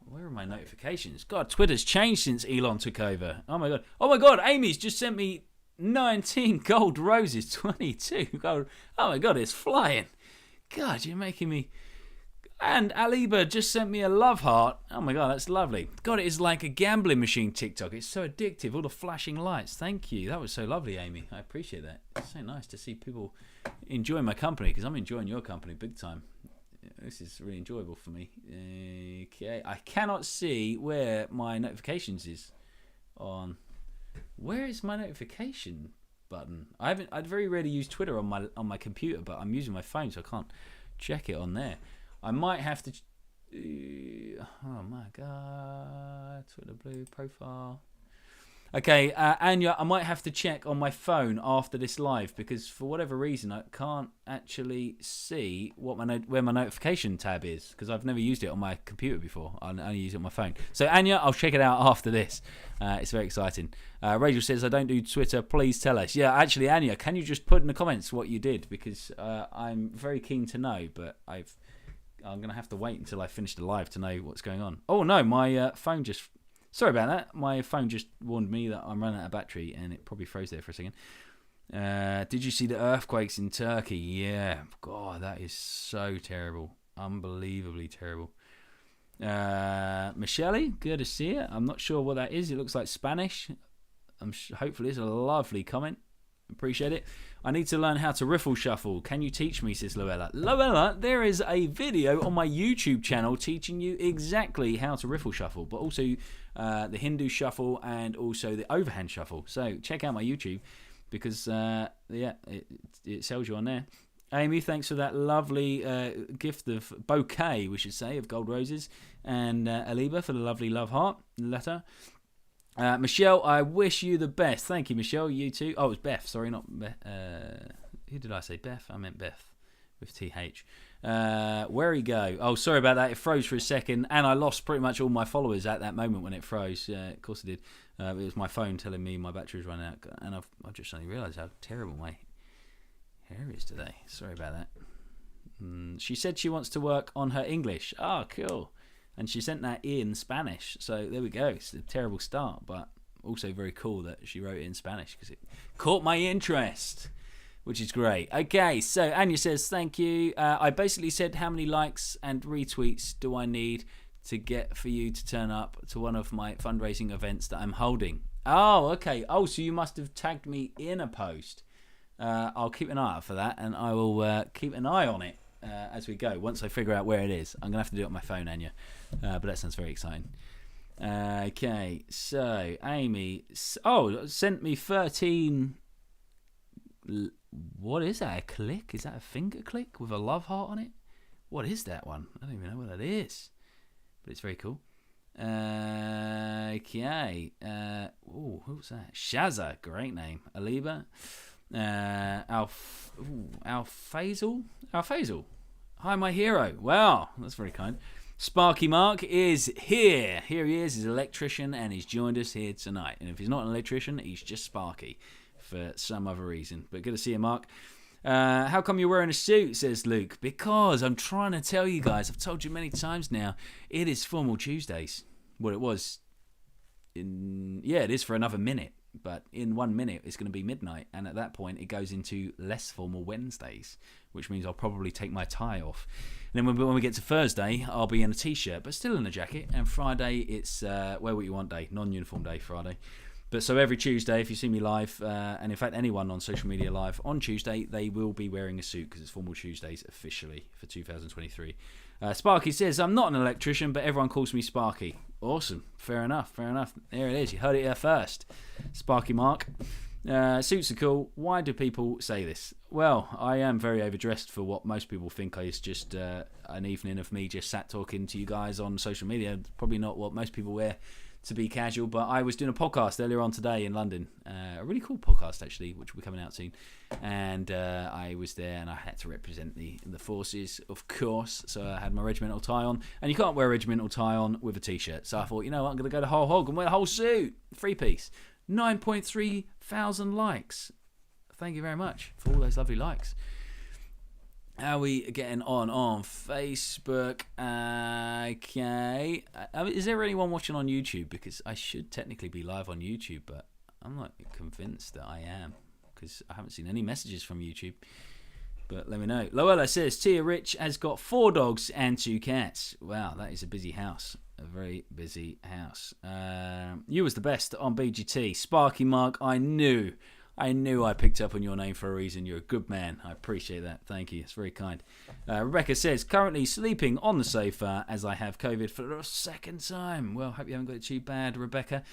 Where are my notifications? God, Twitter's changed since Elon took over. Oh my god. Oh my god, Amy's just sent me 19 gold roses, 22 gold. Oh my god, it's flying. God, you're making me. And Aliba just sent me a love heart. Oh my god, that's lovely. God, it is like a gambling machine, TikTok. It's so addictive, all the flashing lights. Thank you. That was so lovely, Amy. I appreciate that. It's so nice to see people enjoying my company, because I'm enjoying your company big time. This is really enjoyable for me. Okay, I cannot see where my notifications is on. Where is my notification button? I very rarely use Twitter on my computer, but I'm using my phone, so I can't check it on there. I might have to. Oh my god! Twitter blue profile. Okay, Anya, I might have to check on my phone after this live, because for whatever reason I can't actually see what where my notification tab is, because I've never used it on my computer before. I only use it on my phone. So Anya, I'll check it out after this. It's very exciting. Rachel says, I don't do Twitter. Please tell us. Yeah, actually, Anya, can you just put in the comments what you did, because I'm very keen to know, but I'm going to have to wait until I finish the live to know what's going on. Oh no, my phone just. Sorry about that. My phone just warned me that I'm running out of battery, and it probably froze there for a second. Did you see the earthquakes in Turkey? Yeah. God, that is so terrible. Unbelievably terrible. Michelle, good to see you. I'm not sure what that is. It looks like Spanish. Hopefully it's a lovely comment. Appreciate it. I need to learn how to riffle shuffle. Can you teach me, says Luella. Luella, there is a video on my YouTube channel teaching you exactly how to riffle shuffle, but also the Hindu shuffle and also the overhand shuffle. So check out my YouTube, because it sells you on there. Amy, thanks for that lovely gift of bouquet, we should say, of gold roses, and Aliba for the lovely love heart letter. Michelle, I wish you the best. Thank you, Michelle. You too. Oh, it was Beth. Sorry, not Beth. Who did I say? Beth? I meant Beth with TH. Where he go? Oh, sorry about that. It froze for a second, and I lost pretty much all my followers at that moment when it froze. Of course it did. It was my phone telling me my battery was running out, and I just suddenly realised how terrible my hair is today. Sorry about that. She said she wants to work on her English. Oh, cool. And she sent that in Spanish, so there we go. It's a terrible start, but also very cool that she wrote it in Spanish, because it caught my interest, which is great. Okay, so Anya says, thank you. I basically said, how many likes and retweets do I need to get for you to turn up to one of my fundraising events that I'm holding? Oh, okay. Oh, so you must have tagged me in a post. I'll keep an eye out for that, and I will keep an eye on it as we go. Once I figure out where it is, I'm going to have to do it on my phone, Anya. But that sounds very exciting. Okay, so Amy, sent me 13. What is that? A click? Is that a finger click with a love heart on it? What is that one? I don't even know what that is, but it's very cool. Okay. Who's that? Shazza, great name. Aliba. Alfazel. Hi, my hero. Wow, that's very kind. Sparky Mark is here. Here he is. He's an electrician, and he's joined us here tonight. And if he's not an electrician, he's just Sparky for some other reason. But good to see you, Mark. How come you're wearing a suit, says Luke? Because I'm trying to tell you guys, I've told you many times now, it is Formal Tuesdays. Well, it was. It is for another minute. But in 1 minute, it's going to be midnight. And at that point, it goes into less formal Wednesdays, which means I'll probably take my tie off. And then when we get to Thursday, I'll be in a T-shirt, but still in a jacket. And Friday, it's wear what you want day, non-uniform day Friday. But so every Tuesday, if you see me live, and in fact anyone on social media live on Tuesday, they will be wearing a suit, because it's Formal Tuesdays officially for 2023. Sparky says, I'm not an electrician, but everyone calls me Sparky. Awesome. Fair enough. There it is. You heard it here first. Sparky Mark. Suits are cool. Why do people say this? Well, I am very overdressed for what most people think is just an evening of me just sat talking to you guys on social media. Probably not what most people wear to be casual, but I was doing a podcast earlier on today in London, a really cool podcast actually, which will be coming out soon, and I was there and I had to represent the forces, of course, so I had my regimental tie on, and you can't wear a regimental tie on with a t-shirt, so I thought, you know what, I'm going to go the whole hog and wear the whole suit, 3-piece, 9.3 thousand likes. Thank you very much for all those lovely likes. How are we getting on Facebook? Okay. Is there anyone watching on YouTube? Because I should technically be live on YouTube, but I'm not convinced that I am, because I haven't seen any messages from YouTube. But let me know. Loella says, Tia Rich has got 4 dogs and 2 cats. Wow, that is a busy house. A very busy house. You was the best on BGT. Sparky Mark, I knew I picked up on your name for a reason. You're a good man. I appreciate that. Thank you. It's very kind. Rebecca says, currently sleeping on the sofa as I have COVID for the 2nd time. Well, hope you haven't got it too bad, Rebecca.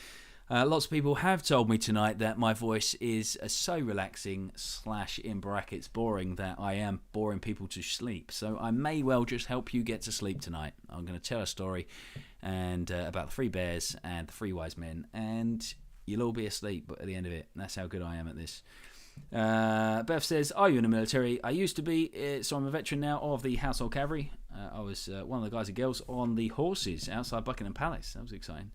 Lots of people have told me tonight that my voice is so relaxing / in brackets boring that I am boring people to sleep. So I may well just help you get to sleep tonight. I'm going to tell a story and about the 3 bears and the 3 wise men, and you'll all be asleep at the end of it. That's how good I am at this. Beth says, are you in the military? I used to be, so I'm a veteran now of the Household Cavalry. I was one of the guys and girls on the horses outside Buckingham Palace. That was exciting.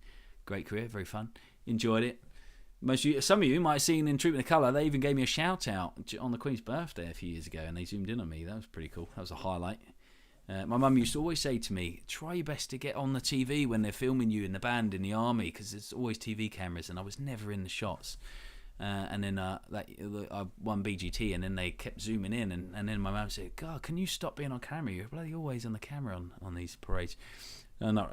Great career, very fun. Enjoyed it. Some of you might have seen in Trooping the Colour, they even gave me a shout out on the Queen's birthday a few years ago, and they zoomed in on me. That was pretty cool. That was a highlight. My mum used to always say to me, try your best to get on the TV when they're filming you in the band in the army, because there's always TV cameras, and I was never in the shots. And then I won BGT, and then they kept zooming in, and then my mum said, God, can you stop being on camera? You're bloody always on the camera on these parades.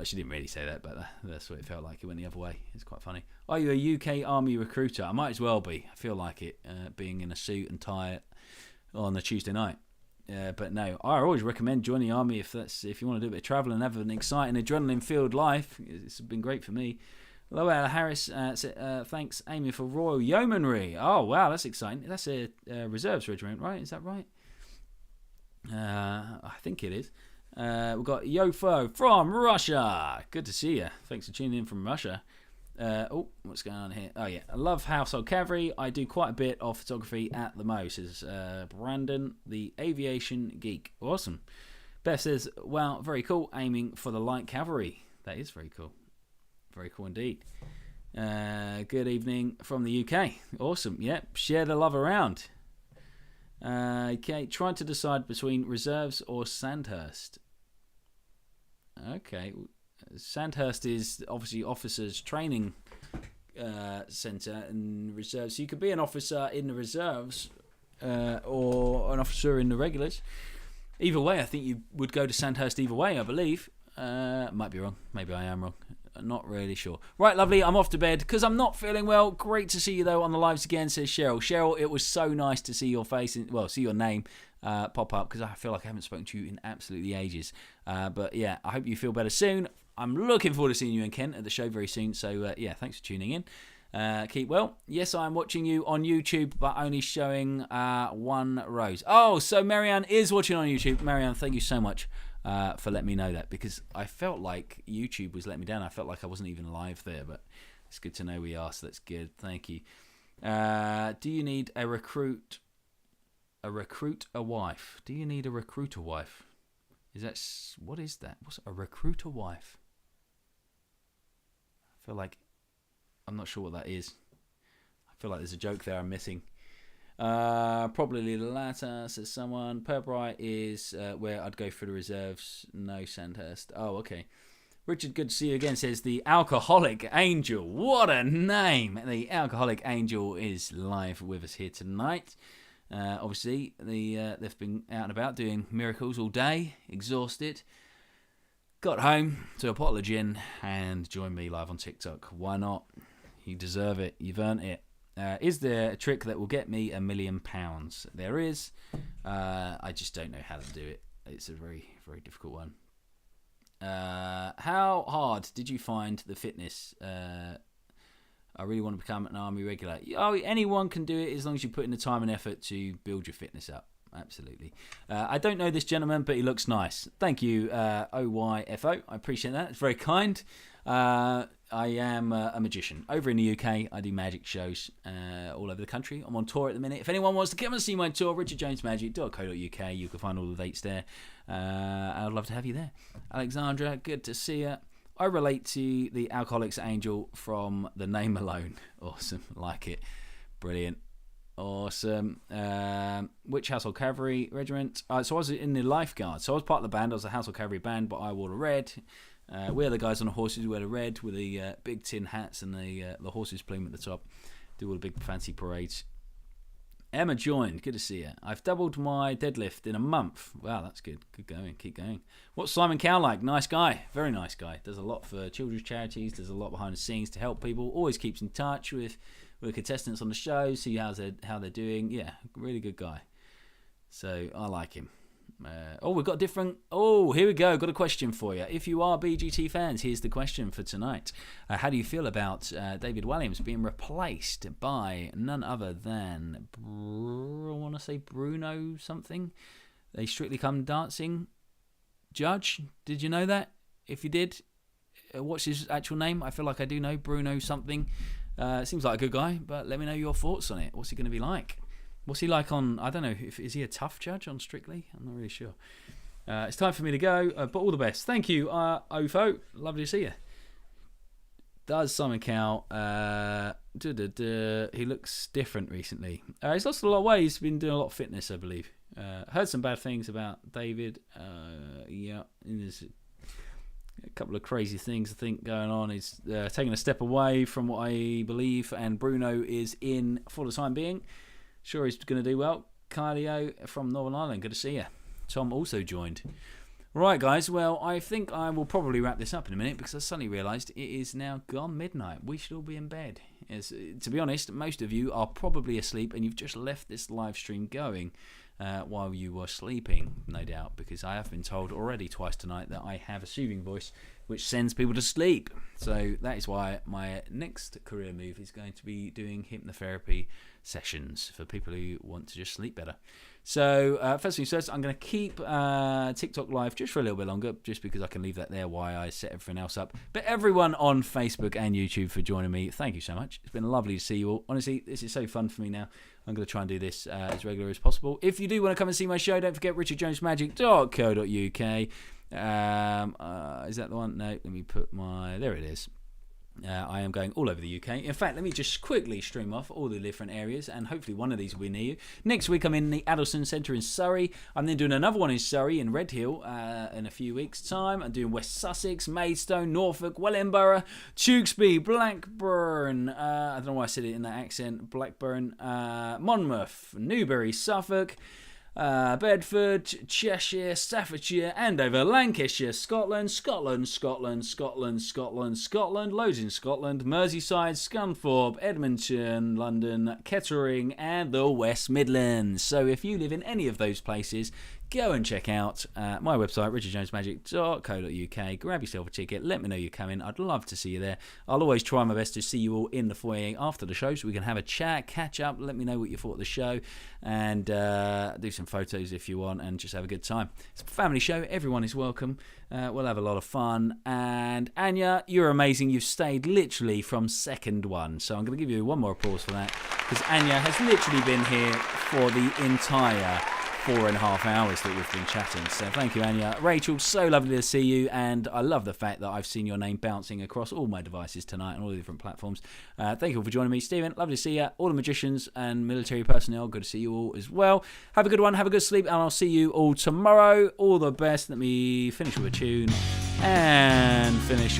She didn't really say that, but that's what it felt like. It went the other way. It's quite funny. Are you a UK Army recruiter? I might as well be. I feel like it, being in a suit and tie on a Tuesday night. But no, I always recommend joining the Army if you want to do a bit of travel and have an exciting adrenaline-filled life. It's been great for me. Lowell Harris said, thanks, aiming for Royal Yeomanry. Oh, wow, that's exciting. That's a reserves regiment, right? Is that right? I think it is. We've got Yofo from Russia. Good to see you. Thanks for tuning in from Russia. What's going on here? Oh, yeah. I love Household Cavalry. I do quite a bit of photography at the Mo, says Brandon, the aviation geek. Awesome. Beth says, wow, very cool. Aiming for the light cavalry. That is very cool. Very cool indeed. Good evening from the UK. Awesome. Yep. Share the love around. Okay. Trying to decide between reserves or Sandhurst. Okay. Sandhurst is obviously officers training centre and reserves. So you could be an officer in the reserves or an officer in the regulars. Either way, I think you would go to Sandhurst either way, I believe. Might be wrong. Maybe I am wrong. Not really sure. Right, lovely. I'm off to bed because I'm not feeling well. Great to see you, though, on the lives again, says Cheryl. Cheryl, it was so nice to see your face, see your name pop up, because I feel like I haven't spoken to you in absolutely ages. But, yeah, I hope you feel better soon. I'm looking forward to seeing you and Kent at the show very soon. So, yeah, thanks for tuning in. Keep well. Yes, I'm watching you on YouTube, but only showing 1 rose. Oh, so Marianne is watching on YouTube. Marianne, thank you so much for letting me know that, because I felt like YouTube was letting me down. I felt like I wasn't even live there, but it's good to know we are, so that's good. Thank you. Do you need a recruit a wife? Do you need a recruiter wife? What is that? What's a recruiter wife? I feel like I'm not sure what that is. I feel like there's a joke there I'm missing. Probably the latter, says someone. Purbright is where I'd go for the reserves. No, Sandhurst. Oh, okay. Richard, good to see you again, says the Alcoholic Angel. What a name! The Alcoholic Angel is live with us here tonight. Obviously, they've been out and about doing miracles all day, exhausted. Got home to a bottle of gin and joined me live on TikTok. Why not? You deserve it. You've earned it. Is there a trick that will get me £1 million? There is. I just don't know how to do it. It's a very, very difficult one. How hard did you find the fitness? I really want to become an army regular. Oh, anyone can do it as long as you put in the time and effort to build your fitness up. Absolutely. I don't know this gentleman, but he looks nice. Thank you, OYFO. I appreciate that. It's very kind. I am a magician. Over in the UK, I do magic shows all over the country. I'm on tour at the minute. If anyone wants to come and see my tour, richardjonesmagic.co.uk. You can find all the dates there. I'd love to have you there. Alexandra, good to see you. I relate to the Alcoholics Angel from the name alone. Awesome. Like it. Brilliant. Awesome. Which Household Cavalry Regiment? So I was in the Lifeguard. So I was part of the band. I was a Household Cavalry band, but I wore the red. We're the guys on the horses who wear the red with the big tin hats and the horses plume at the top. Do all the big fancy parades. Emma joined. Good to see you. I've doubled my deadlift in a month. Wow, that's good. Good going. Keep going. What's Simon Cow like? Nice guy. Very nice guy. Does a lot for children's charities. Does a lot behind the scenes to help people. Always keeps in touch with contestants on the show. See how they're doing. Yeah, really good guy. So I like him. We've got different. Here we go. Got a question for you. If you are BGT fans, here's the question for tonight. How do you feel about David Walliams being replaced by none other than I want to say Bruno something? A Strictly Come Dancing judge. Did you know that? If you did, what's his actual name? I feel like I do know. Bruno something. Seems like a good guy, but let me know your thoughts on it. What's he going to be like? What's he like on, I don't know, is he a tough judge on Strictly? I'm not really sure. It's time for me to go, but all the best. Thank you, Ofo. Lovely to see you. Does Simon Cowell, he looks different recently. He's lost a lot of weight. He's been doing a lot of fitness, I believe. Heard some bad things about David. There's a couple of crazy things, I think, going on. He's taking a step away from what I believe, and Bruno is in for the time being. Sure, he's going to do well. Cardio from Northern Ireland, good to see you. Tom also joined. Right, guys, well, I think I will probably wrap this up in a minute because I suddenly realised it is now gone midnight. We should all be in bed. To be honest, most of you are probably asleep and you've just left this live stream going while you were sleeping, no doubt, because I have been told already twice tonight that I have a soothing voice which sends people to sleep. So that is why my next career move is going to be doing hypnotherapy sessions for people who want to just sleep better. So first things first, I'm going to keep TikTok live just for a little bit longer, just because I can leave that there while I set everything else up. But everyone on Facebook and YouTube for joining me, thank you so much. It's been lovely to see you all. Honestly, this is so fun for me now. I'm going to try and do this as regular as possible. If you do want to come and see my show, don't forget richardjonesmagic.co.uk. Is that the one? No, let me put there it is. I am going all over the UK. In fact, let me just quickly stream off all the different areas, and hopefully one of these will be near you. Next week, I'm in the Addlestone Centre in Surrey. I'm then doing another one in Surrey, in Redhill, in a few weeks' time. I'm doing West Sussex, Maidstone, Norfolk, Wellingborough, Tewkesbury, Blackburn. I don't know why I said it in that accent. Blackburn, Monmouth, Newbury, Suffolk, Bedford, Cheshire, Staffordshire, Andover, Lancashire, Scotland, loads in Scotland, Merseyside, Scunthorpe, Edmonton, London, Kettering, and the West Midlands. So if you live in any of those places, go and check out my website, richardjonesmagic.co.uk. Grab yourself a ticket. Let me know you're coming. I'd love to see you there. I'll always try my best to see you all in the foyer after the show so we can have a chat, catch up, let me know what you thought of the show, and do some photos if you want, and just have a good time. It's a family show. Everyone is welcome. We'll have a lot of fun. And Anya, you're amazing. You've stayed literally from second one. So I'm going to give you one more applause for that, because Anya has literally been here for the entire 4.5 hours that we've been chatting. So thank you, Anya. Rachel, so lovely to see you, and I love the fact that I've seen your name bouncing across all my devices tonight on all the different platforms. Thank you all for joining me. Stephen, lovely to see you. All the magicians and military personnel, good to see you all as well. Have a good one, have a good sleep, and I'll see you all tomorrow. All the best. Let me finish with a tune and finish.